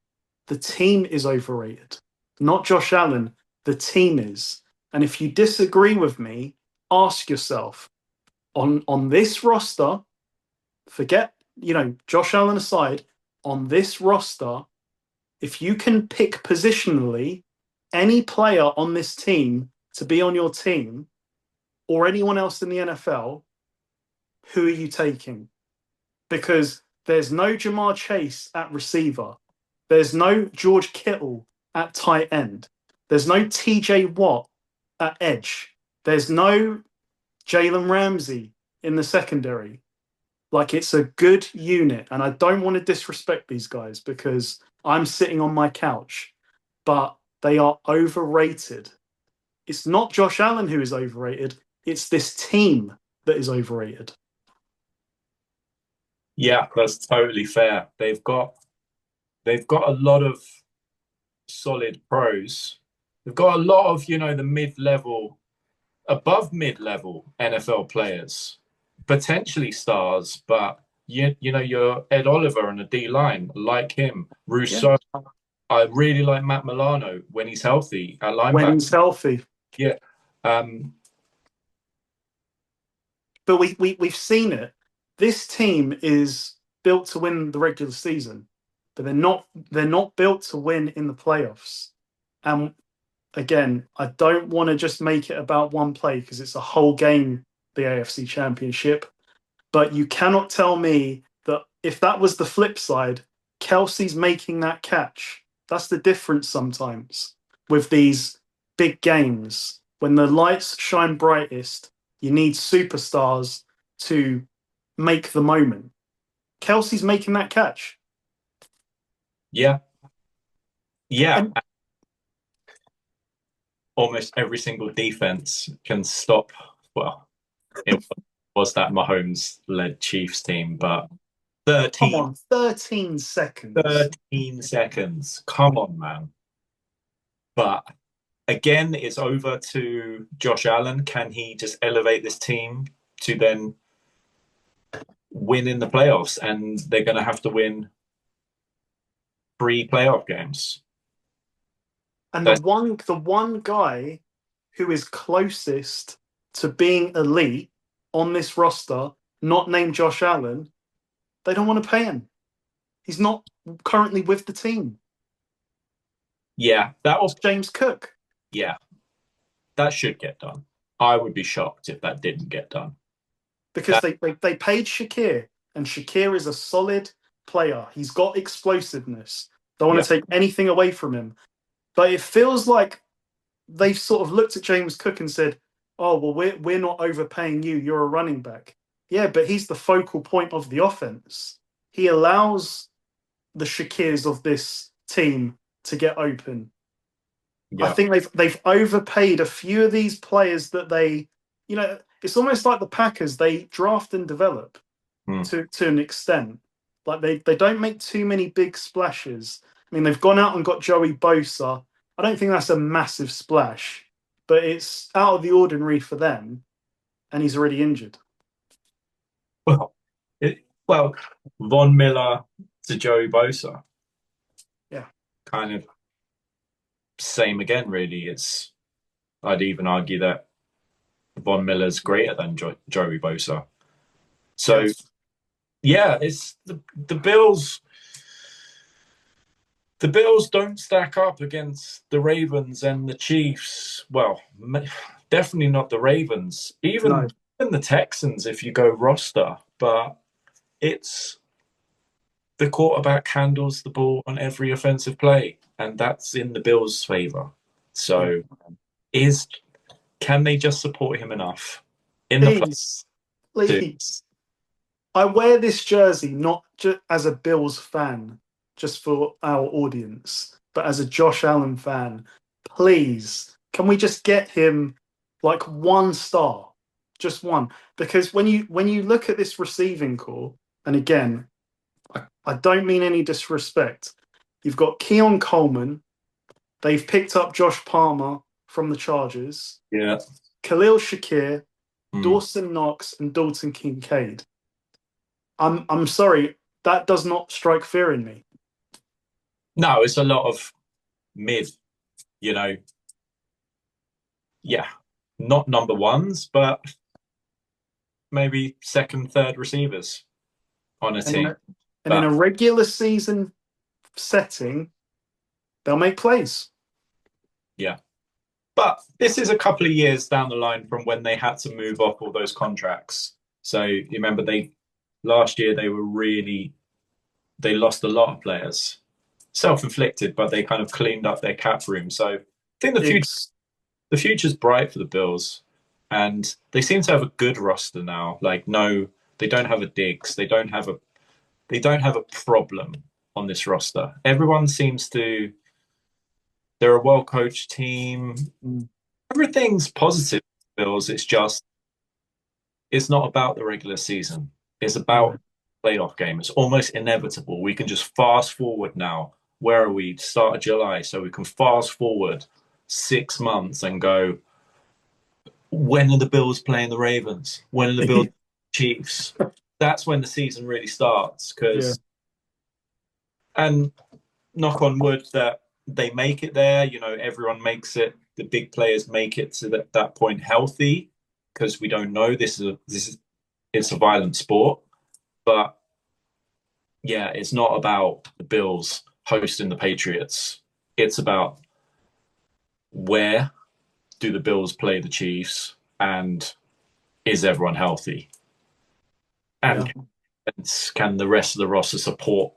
the team is overrated. Not Josh Allen, the team is. And if you disagree with me, ask yourself, on this roster, forget, Josh Allen aside, on this roster, if you can pick positionally any player on this team to be on your team or anyone else in the NFL, who are you taking? Because there's no Jamar Chase at receiver. There's no George Kittle at tight end. There's no TJ Watt at edge. There's no Jalen Ramsey in the secondary. Like, it's a good unit. And I don't want to disrespect these guys because I'm sitting on my couch, but they are overrated. It's not Josh Allen who is overrated. It's this team that is overrated. Yeah, that's totally fair. They've got a lot of solid pros. They've got a lot of, the mid-level, above mid-level NFL players, potentially stars, but you're Ed Oliver and the D-line, like him. Rousseau. Yeah. I really like Matt Milano when he's healthy at linebacker. When he's healthy. Yeah. But we've seen it. This team is built to win the regular season, but they're not built to win in the playoffs. And again, I don't want to just make it about one play because it's a whole game, the AFC Championship. But you cannot tell me that if that was the flip side, Kelsey's making that catch. That's the difference sometimes with these big games. When the lights shine brightest, you need superstars to make the moment. Kelsey's making that catch. Yeah. Yeah, And almost every single defense can stop. Well, it was that Mahomes-led Chiefs team, but come 13, on, 13 seconds. 13 seconds. Come on, man. But again, it's over to Josh Allen. Can he just elevate this team to then win in the playoffs? And they're going to have to win 3 playoff games. And That's, the one guy who is closest to being elite on this roster, not named Josh Allen, they don't want to pay him. He's not currently with the team. yeah, that It's was, James Cook. yeah, that should get done. I would be shocked if that didn't get done. Because That, they paid Shakir, and Shakir is a solid player. He's got explosiveness. Don't want yeah, to take anything away from him. But it feels like they've sort of looked at James Cook and said, "Oh, well, we're not overpaying you. You're a running back." Yeah, but he's the focal point of the offense. He allows the Shakirs of this team to get open. I yeah, think they've overpaid a few of these players that it's almost like the Packers. They draft and develop mm, to an extent. Like they don't make too many big splashes. I mean, they've gone out and got Joey Bosa. I don't think that's a massive splash, but it's out of the ordinary for them, and he's already injured. well, well, Von Miller to Joey Bosa, Yeah, kind of same again, really. I'd even argue that Von Miller's greater than Joey Bosa. So yes. yeah, it's the Bills. The Bills don't stack up against the Ravens and the Chiefs. Well, definitely not the Ravens. No, Even the Texans, if you go roster. But it's the quarterback handles the ball on every offensive play, and that's in the Bills' favor. yeah. So, is can they just support him enough in the play Please, to? please. I wear this jersey not just as a Bills fan, just for our audience, but as a Josh Allen fan. Please, can we just get him like 1 star, just one? Because when you look at this receiving core, and again, I don't mean any disrespect. You've got Keon Coleman. They've picked up Josh Palmer from the Chargers. Yeah. Khalil Shakir, Mm. Dawson Knox, and Dalton Kincaid. I'm sorry, that does not strike fear in me. No, it's a lot of mid. You know, yeah, not number ones, but maybe second, third receivers on a And in team. a But regular season setting, they'll make plays. yeah, but this is a couple of years down the line from when they had to move off all those contracts. So you remember last year they lost a lot of players, self-inflicted, but they kind of cleaned up their cap room. So I think It's the future's bright for the Bills, and they seem to have a good roster now. Like no, they don't have a Diggs, they don't have a problem on this roster. Everyone seems to. They're a well-coached team. Everything's positive, Bills. It's not about the regular season. It's about playoff game. It's almost inevitable. We can just fast forward now. Where are we? Start of July, so we can fast forward 6 months and go. When are the Bills playing the Ravens? When are the Bills Chiefs? That's when the season really starts. yeah, And knock on wood that they make it there. You know, everyone makes it. The big players make it to that point healthy because we don't know. It's a violent sport, but yeah, it's not about the Bills hosting the Patriots. It's about where do the Bills play the Chiefs and is everyone healthy? yeah. And can the rest of the roster support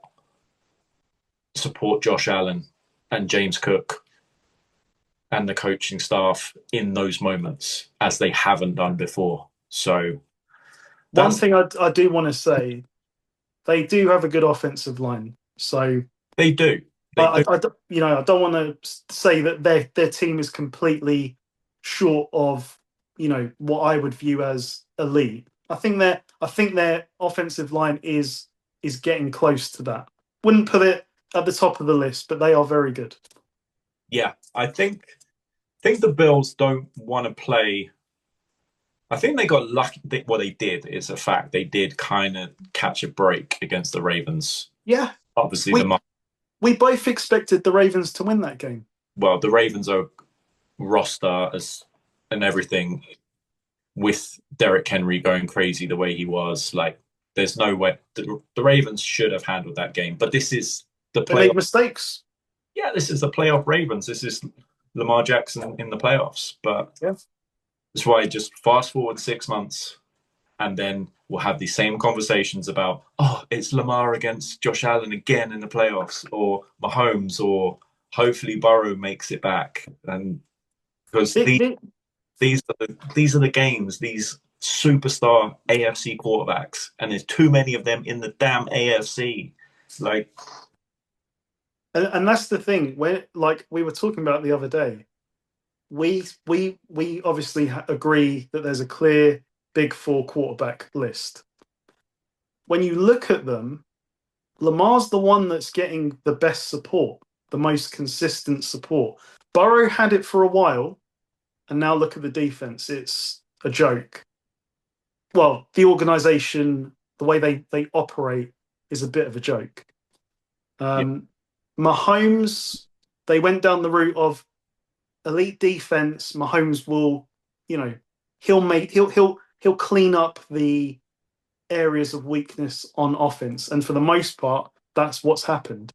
Josh Allen and James Cook and the coaching staff in those moments as they haven't done before. So One that's thing I do want to say, they do have a good offensive line. So they do. They do. I don't want to say that their team is completely short of, what I would view as elite. I think their offensive line is getting close to that. Wouldn't put it at the top of the list, but they are very good. Yeah, I think the Bills don't want to play. I think they got lucky. What they did is a fact. They did kind of catch a break against the Ravens. Yeah, Obviously, we we both expected the Ravens to win that game. the Ravens are roster as and everything with Derrick Henry going crazy the way he was. Like, there's no way the Ravens should have handled that game. But this is the They made playoff. mistakes. Yeah, this is the playoff Ravens. This is Lamar Jackson in the playoffs. But Yeah. that's why just fast forward 6 months, and then we'll have these same conversations about, it's Lamar against Josh Allen again in the playoffs, or Mahomes, or hopefully Burrow makes it back. And because these are the games, these superstar AFC quarterbacks, and there's too many of them in the damn AFC. Like, and that's the thing. Like we were talking about the other day, we obviously agree that there's a clear Big Four quarterback list. When you look at them, Lamar's the one that's getting the best support, the most consistent support. Burrow had it for a while, and now look at the defense. It's a joke. Well, the organization, the way they operate is a bit of a joke. Mahomes, they went down the route of elite defense. Mahomes will, he'll clean up the areas of weakness on offense, and for the most part, that's what's happened.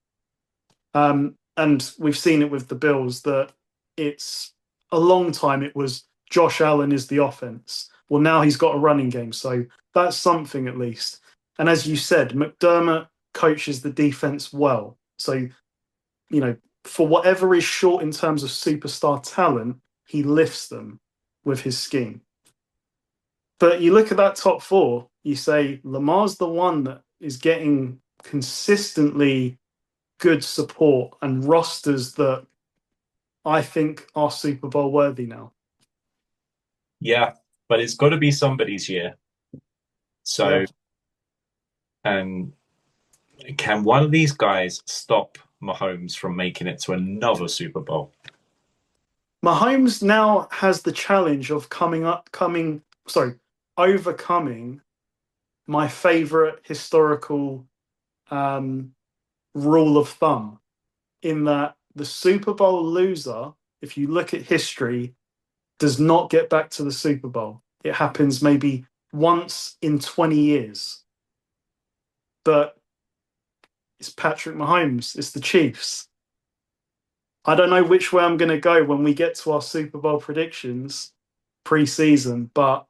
And we've seen it with the Bills that it's a long time. It was Josh Allen is the offense. Well, now he's got a running game, so that's something at least. And as you said, McDermott coaches the defense well. So, for whatever is short in terms of superstar talent, he lifts them with his scheme. But you look at that top four, you say Lamar's the one that is getting consistently good support and rosters that I think are Super Bowl worthy now. yeah, but it's got to be somebody's year. So, Yeah. and can one of these guys stop Mahomes from making it to another Super Bowl? Mahomes now has the challenge of overcoming my favorite historical rule of thumb, in that the Super Bowl loser, if you look at history, does not get back to the Super Bowl. It happens maybe once in 20 years. But it's Patrick Mahomes. It's the Chiefs. I don't know which way I'm going to go when we get to our Super Bowl predictions pre-season, but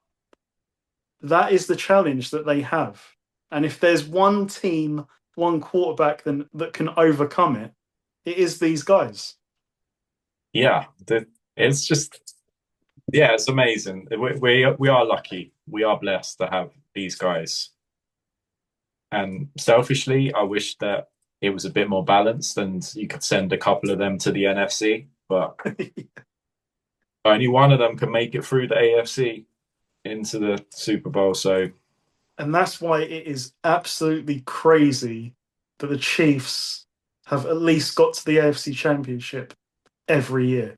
that is the challenge that they have. And if there's one team, one quarterback that can overcome it, it is these guys. Yeah, it's just, yeah, it's amazing. We are lucky. We are blessed to have these guys. And selfishly, I wish that it was a bit more balanced and you could send a couple of them to the NFC, but only one of them can make it through the AFC into the Super Bowl. So, and that's why it is absolutely crazy that the Chiefs have at least got to the AFC Championship every year,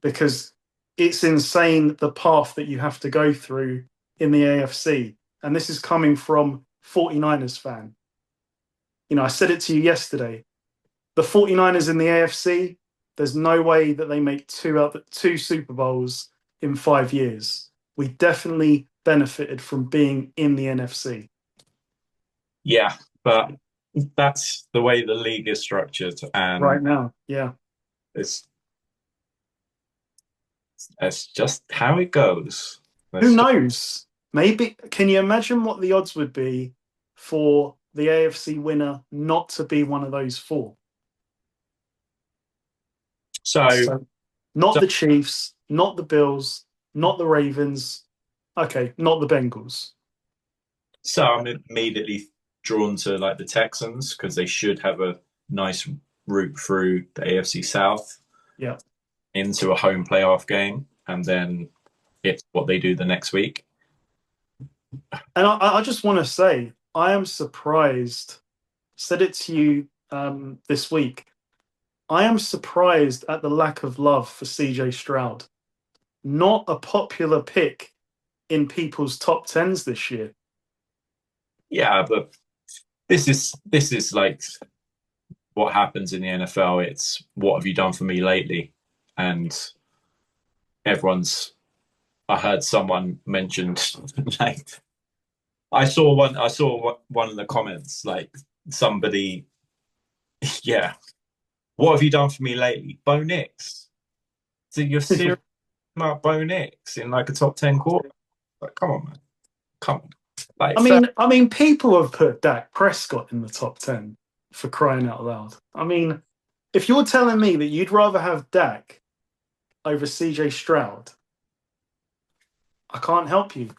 because it's insane the path that you have to go through in the AFC. And this is coming from 49ers fan. I said it to you yesterday. The 49ers in the AFC, there's no way that they make two Super Bowls in 5 years. We definitely benefited from being in the NFC. yeah, but that's the way the league is structured. And right now, yeah. It's just how it goes. Who knows? Maybe, can you imagine what the odds would be for the AFC winner not to be one of those four? So not the Chiefs, not the Bills, not the Ravens. Okay, not the Bengals. So I'm immediately drawn to like the Texans because they should have a nice route through the AFC South Yeah. into a home playoff game, and then it's what they do the next week. And I just want to say, I am surprised. Said it to you this week. I am surprised at the lack of love for CJ Stroud. Not a popular pick in people's top tens this year. Yeah, but this is like what happens in the NFL. It's what have you done for me lately? And everyone's. I heard someone mentioned like I saw one in the comments like somebody, yeah, what have you done for me lately? Bo Nix. So you're serious about Bo Nix in like a top 10 quarter? Like, come on, man. Come on. Like, I mean, people have put Dak Prescott in the top 10 for crying out loud. I mean, if you're telling me that you'd rather have Dak over CJ Stroud, I can't help you.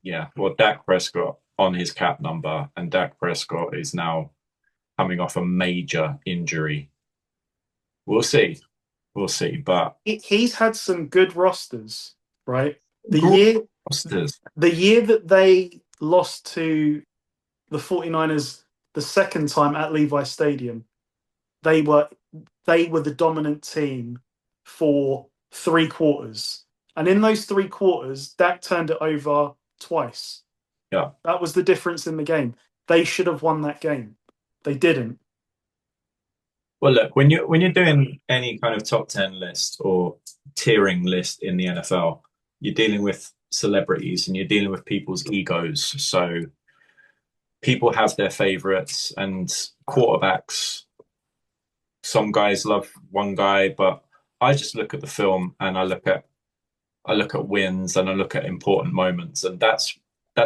yeah, well, Dak Prescott on his cap number, and Dak Prescott is now coming off a major injury. We'll see. We'll see. But He's had some good rosters, right? The year rosters. the year that they lost to the 49ers the second time at Levi Stadium, they were the dominant team for 3 quarters. And in those 3 quarters, Dak turned it over twice. Yeah. That was the difference in the game. They should have won that game. They didn't. Well, look, when you're doing any kind of top 10 list or tiering list in the NFL, you're dealing with celebrities and you're dealing with people's egos. So people have their favorites and quarterbacks. Some guys love one guy, but I just look at the film and I look at wins and I look at important moments, and that's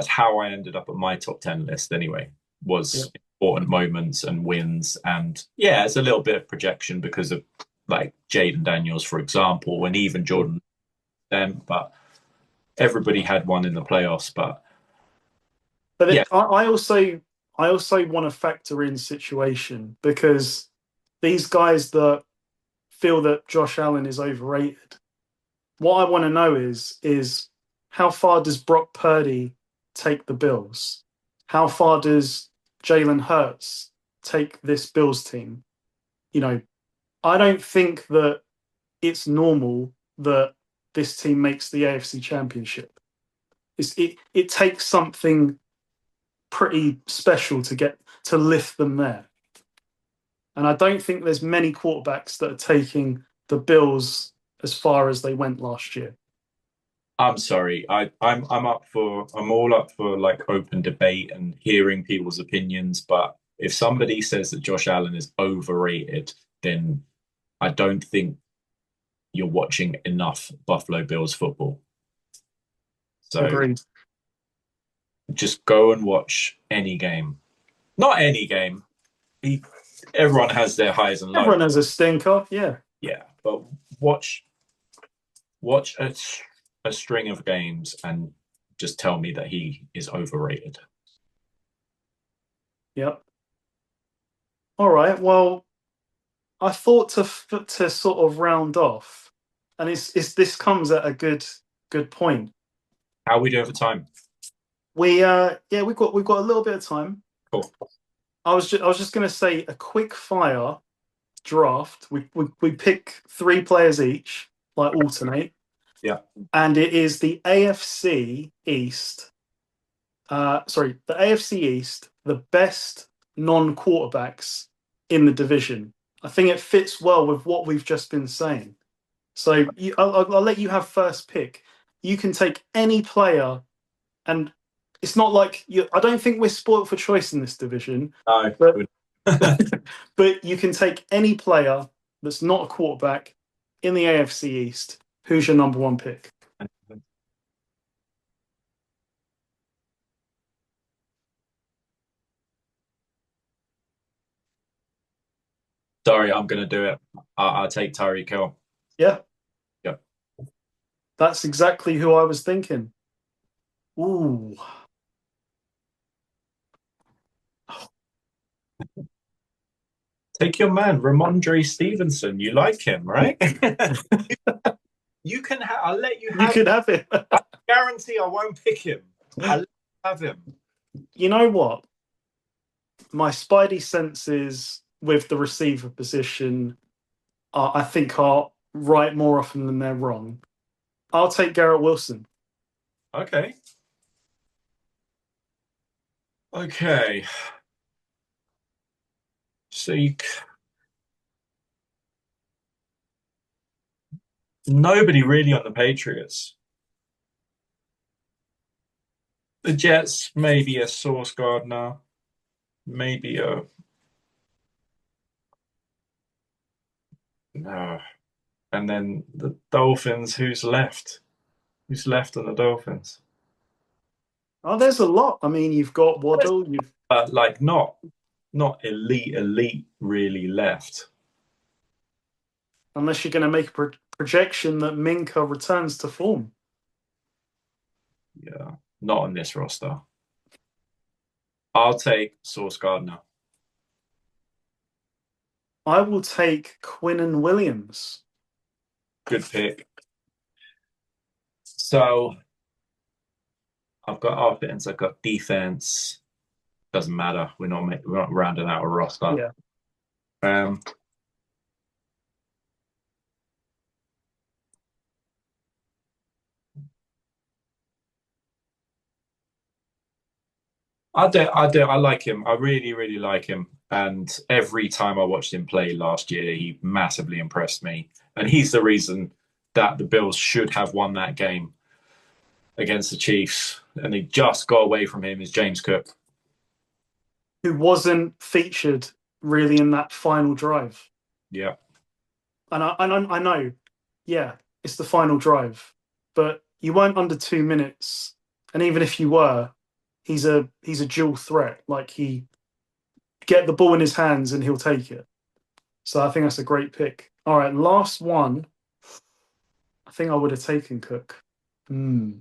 how I ended up at my top 10 list anyway. Yeah. Was important moments and wins, and yeah, it's a little bit of projection because of like Jaden Daniels, for example, and even Jordan. Then, but everybody had one in the playoffs. But yeah, I also want to factor in situation, because these guys that feel that Josh Allen is overrated, what I want to know is how far does Brock Purdy take the Bills? How far does Jalen Hurts take this Bills team? You know, I don't think that it's normal that this team makes the AFC Championship. It takes something pretty special to lift them there. And I don't think there's many quarterbacks that are taking the Bills as far as they went last year. I'm sorry. I'm all up for like open debate and hearing people's opinions. But if somebody says that Josh Allen is overrated, then I don't think you're watching enough Buffalo Bills football. So Agreed. just go and watch any game. Not any game. Everyone has their highs and lows. Everyone has a stinker, yeah. Yeah, but watch a string of games and just tell me that he is overrated. Yep. All right. Well, I thought to sort of round off, and this comes at a good point. How are we doing for time? We've got a little bit of time. Cool. I was just going to say a quick fire draft. We pick 3 players each, like alternate. Yeah. And it is the AFC East. The AFC East, the best non-quarterbacks in the division. I think it fits well with what we've just been saying. So I'll let you have first pick. You can take any player, and it's not like I don't think we're spoiled for choice in this division. No, but you can take any player that's not a quarterback in the AFC East. Who's your number 1 pick? Sorry, I'm going to do it. I'll take Tyreek Hill. Yeah. Yep. That's exactly who I was thinking. Ooh. Take your man, Ramondre Stevenson. You like him, right? You can. I'll let you You have. could have it. I guarantee I won't pick him. I'll let you have him. You know what? My spidey senses with the receiver position, I think, are right more often than they're wrong. I'll take Garrett Wilson. Okay. Okay. So nobody really on the Patriots. The Jets, maybe a Sauce Gardner, maybe a no. And then the Dolphins, who's left? Who's left on the Dolphins? Oh, there's a lot. I mean, you've got Waddle. You've Like not elite really left. unless you're going to make a projection that Minka returns to form. Yeah, not on this roster. I'll take Sauce Gardner. I will take Quinnen Williams. Good pick. So I've got offense, I've got defense. Doesn't matter. We're not rounding out a roster. Yeah. Um, I like him. I really like him. And every time I watched him play last year, he massively impressed me. And he's the reason that the Bills should have won that game against the Chiefs. And they just got away from him is James Cook. Who wasn't featured really in that final drive. Yeah. And I know, yeah, it's the final drive, but you weren't under 2 minutes. And even if you were, he's a dual threat. Like he get the ball in his hands and he'll take it. So I think that's a great pick. All right, last one. I think I would have taken Cook. The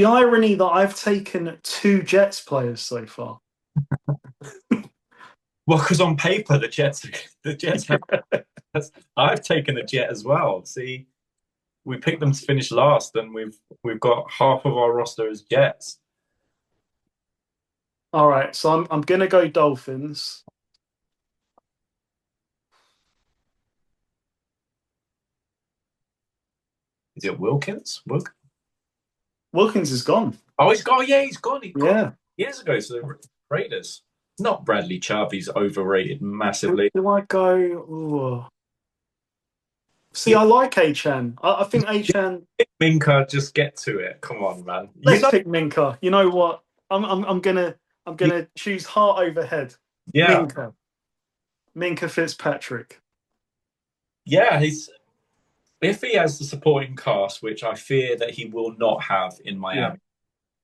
irony that I've taken 2 Jets players so far. Well, because on paper the Jets have. I've taken a Jet as well. See, we picked them to finish last, and we've got half of our roster as Jets. All right, so I'm gonna go Dolphins. Is it Wilkins? Wilkins is gone. Oh, he's gone. Yeah, he's gone. He Yeah. gone years ago to the Raiders. Not Bradley Chubb. He's overrated massively. Do I go? Ooh. See, I like Achan. I think Achan. Minka, just get to it. Come on, man. Let's pick Minka. You know what? I'm gonna choose heart over head. Yeah, Minka Fitzpatrick. yeah. If he has the supporting cast, which I fear that he will not have in Miami,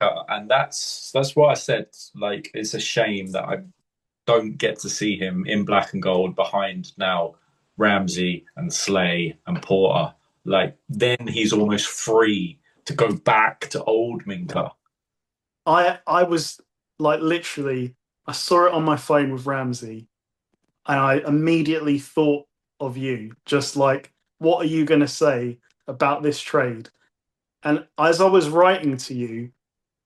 and that's what I said. Like, it's a shame that I don't get to see him in black and gold behind now Ramsey and Slay and Porter. Like, then he's almost free to go back to old Minka. I was like literally. I saw it on my phone with Ramsey, and I immediately thought of you. Just like, what are you going to say about this trade? And as I was writing to you,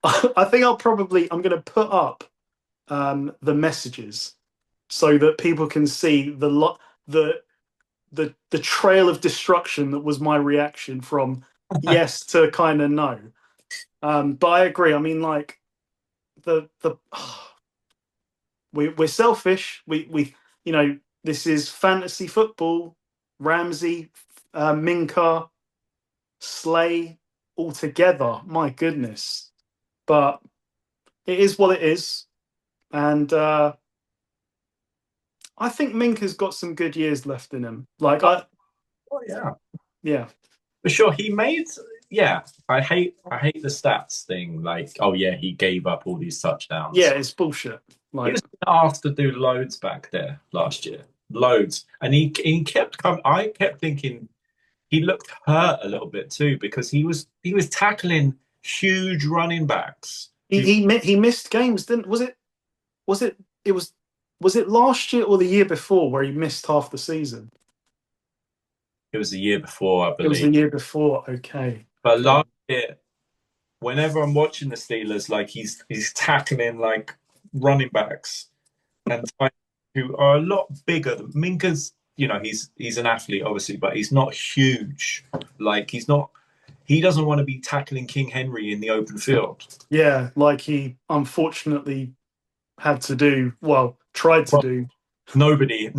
I think I'm going to put up the messages so that people can see the trail of destruction that was my reaction from yes to kind of no. But I agree. I mean, like we're selfish. We this is fantasy football. Ramsey, Minka, Slay all together. My goodness. But it is what it is. And I think Minka's got some good years left in him. Like yeah. For sure. I hate the stats thing. Like, oh yeah, he gave up all these touchdowns. Yeah, it's bullshit. Like, he was asked to do loads back there last year. Loads. And he kept coming. I kept thinking he looked hurt a little bit too, because he was tackling huge running backs. he missed games, didn't was it Was it last year or the year before where he missed half the season? It was the year before, I It was believe. the year before. Okay. But Fair. last year, whenever I'm watching the Steelers, like he's tackling like running backs and who are a lot bigger than Minka's. You know, he's an athlete, obviously, but he's not huge. Like he's not. He doesn't want to be tackling King Henry in the open field. Yeah, like he unfortunately had to do, well, tried to Well, do. No nobody,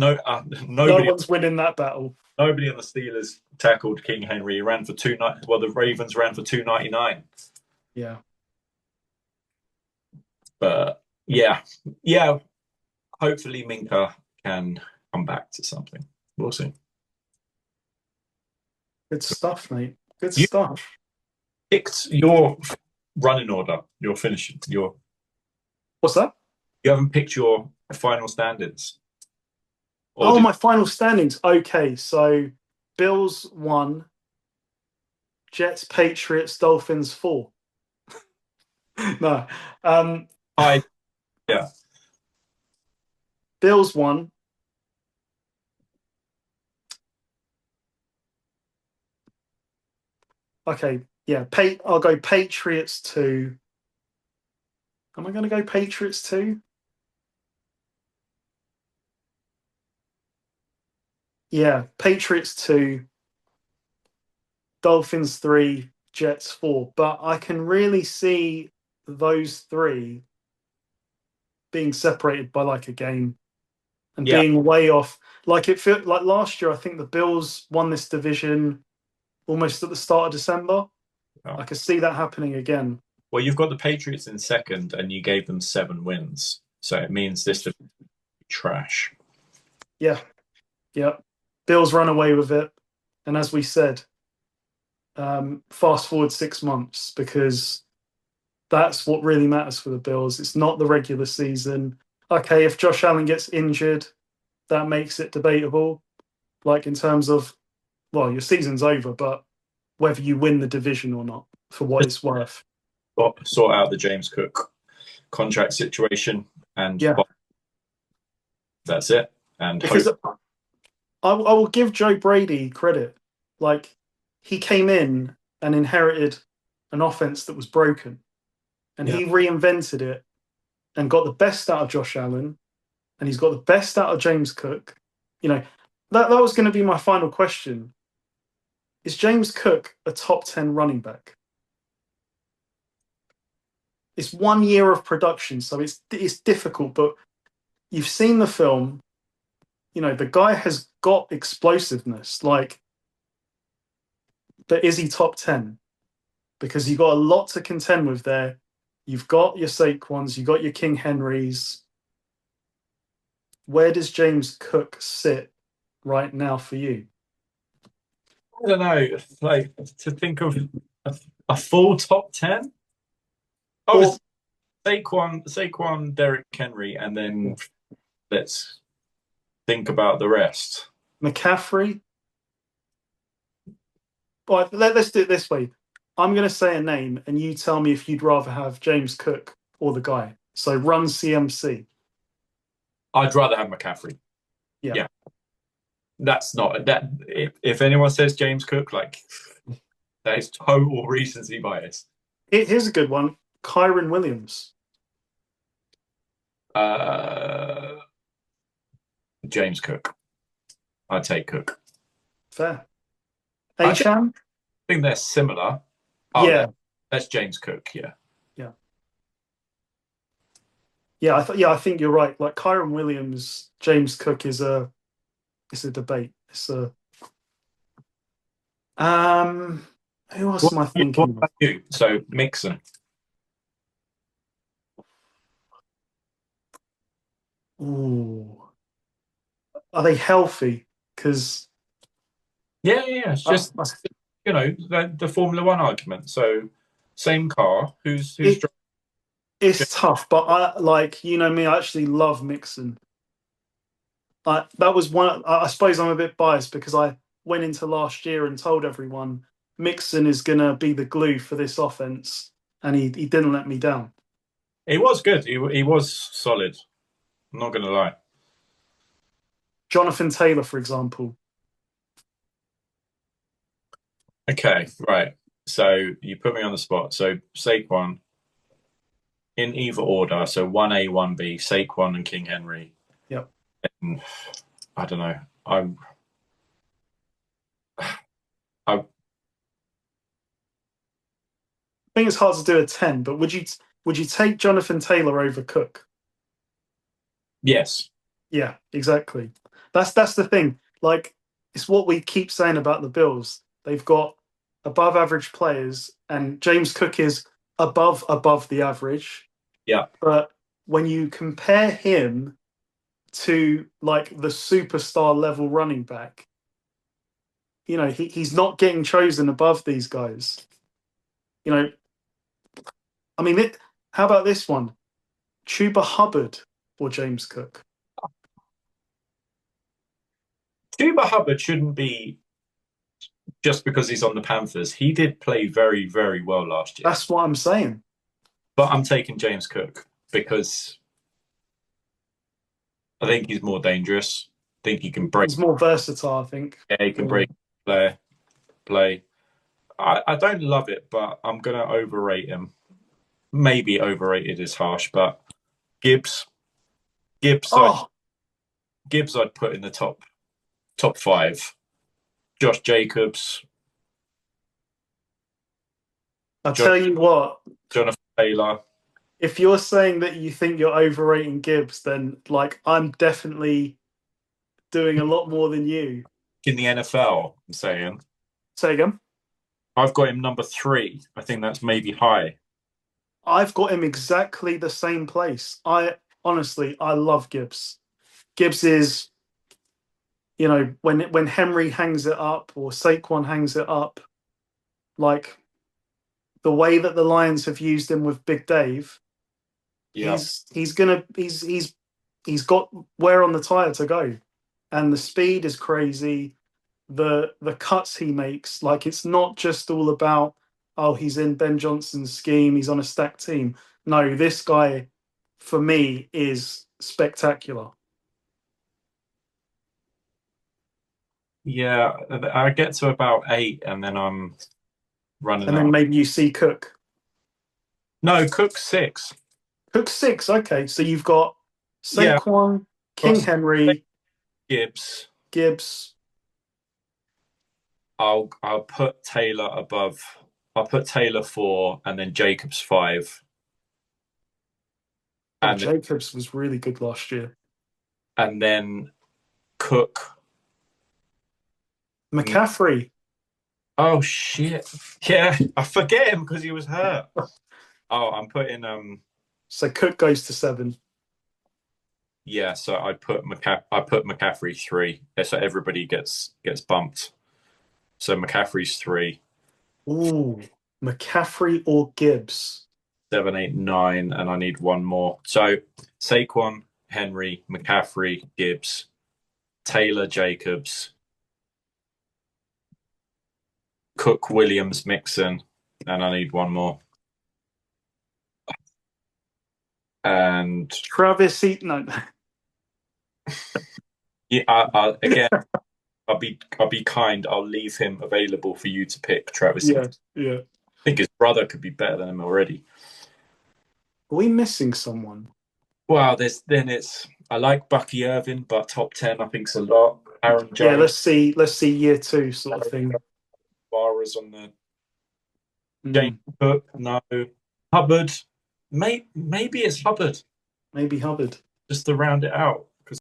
one's winning that battle. nobody on the Steelers tackled King Henry. He ran for two. Well, the Ravens ran for 299. Yeah. But yeah, yeah. Hopefully, Minka can come back to something. We'll see. Good stuff, mate. Good You stuff. picked your running order. Your finishing. What's that? You haven't picked your final standings. Or Oh, did my final standings. Okay, so Bills 1, Jets, Patriots, Dolphins 4. No. I? Yeah. Bills 1. Okay, yeah. I'll go Patriots 2. Am I going to go Patriots 2? Yeah, Patriots 2, Dolphins 3, Jets 4. But I can really see those three being separated by like a game and Yeah. being way off. Like it felt like last year, I think the Bills won this division almost at the start of December. Oh. I could see that happening again. Well, you've got the Patriots in second, and you gave them 7 wins, so it means this division is trash. Yeah, yeah. Bills run away with it, and as we said, fast forward 6 months because that's what really matters for the Bills. It's not the regular season. Okay, if Josh Allen gets injured, that makes it debatable. Like in terms of, well, your season's over, but whether you win the division or not, for what it's worth. Sort out the James Cook contract situation, and Yeah, that's it. And because I will give Joe Brady credit. Like he came in and inherited an offense that was broken, and yeah, he reinvented it and got the best out of Josh Allen, and he's got the best out of James Cook. You know, that was going to be my final question. Is James Cook a top 10 running back? It's 1 year of production, so it's difficult, but you've seen the film. You know, the guy has got explosiveness. Like, but is he top 10? Because you've got a lot to contend with there. You've got your Saquons, you've got your King Henrys. Where does James Cook sit right now for you? I don't know. Like to think of a full top 10. Oh, Or it's Saquon, Derrick Henry, and then let's think about the rest. McCaffrey? All right, let's do it this way. I'm going to say a name, and you tell me if you'd rather have James Cook or the guy. So run CMC. I'd rather have McCaffrey. Yeah. Yeah. That's not that. If anyone says James Cook, like that is total recency bias. Here's a good one. Kyron Williams. James Cook. I'd take Cook. Fair. I Acham? think they're similar. Oh, Yeah. that's James Cook. Yeah. Yeah. Yeah, I think you're right. Like Kyron Williams, James Cook is a debate. It's a who else am I What thinking of? about you? So Mixon. Ooh. Are they healthy? Because Yeah. It's just the Formula One argument. So same car. Who's it, it's tough, but I like me. I actually love Mixon. That was one. I suppose I'm a bit biased because I went into last year and told everyone Mixon is gonna be the glue for this offense, and he didn't let me down. He was good. He was solid. I'm not gonna lie. Jonathan Taylor, for example. Okay, right. So you put me on the spot. So Saquon in either order. So 1A, 1B, Saquon and King Henry. Yep. And I don't know. I think it's hard to do a 10, but would you take Jonathan Taylor over Cook? yes. Yeah, exactly. That's the thing. Like, it's what we keep saying about the Bills. They've got above average players, and James Cook is above the average. Yeah. But when you compare him to like the superstar level running back, he's not getting chosen above these guys. You know, I mean, how about this one? Chuba Hubbard or James Cook? Chuba Hubbard shouldn't be just because he's on the Panthers. He did play very, very well last year. That's what I'm saying. But I'm taking James Cook because I think he's more dangerous. I think he can break. He's more versatile, I think. Yeah, he can break play. I don't love it, but I'm gonna overrate him. Maybe overrated is harsh, but Gibbs, Gibbs, Oh, Gibbs, I'd put in the top five. Josh Jacobs, I'll tell you what. Jonathan Taylor. If you're saying that you think you're overrating Gibbs, then like I'm definitely doing a lot more than you. In the NFL, I'm saying. Say again. I've got him number 3. I think that's maybe high. I've got him exactly the same place. I honestly, I love Gibbs. Gibbs is, when Henry hangs it up or Saquon hangs it up, like the way that the Lions have used him with Big Dave, Yeah. he's got wear on the tire to go, and the speed is crazy. The cuts he makes, like it's not just all about he's in Ben Johnson's scheme, he's on a stacked team. No, this guy for me is spectacular. Yeah, I get to about 8 and then I'm running And out. then maybe you see Cook. No, Cook 6. Cook 6. Okay, so you've got Saquon, King Henry, Gibbs. Gibbs. I'll put Taylor above. I'll put Taylor 4 and then Jacobs 5. And Jacobs was really good last year. And then Cook. McCaffrey. Oh shit! Yeah, I forget him because he was hurt. Oh, I'm putting So Cook goes to 7. Yeah, so I put McCaffrey 3. So everybody gets bumped. So McCaffrey's 3. Ooh, McCaffrey or Gibbs? 7, 8, 9, and I need one more. So Saquon, Henry, McCaffrey, Gibbs, Taylor, Jacobs, Cook, Williams, Mixon, and I need one more. And Travis Etienne. No. Yeah, again, I'll be kind. I'll leave him available for you to pick, Travis. Yeah. I think his brother could be better than him already. Are we missing someone? Well, I like Bucky Irvin, but top 10 I think's a lot. Aaron Jones. Yeah, let's see year 2 sort of thing. Barras on there. James Cook, no. Hubbard, maybe it's Hubbard. Maybe Hubbard. Just to round it out.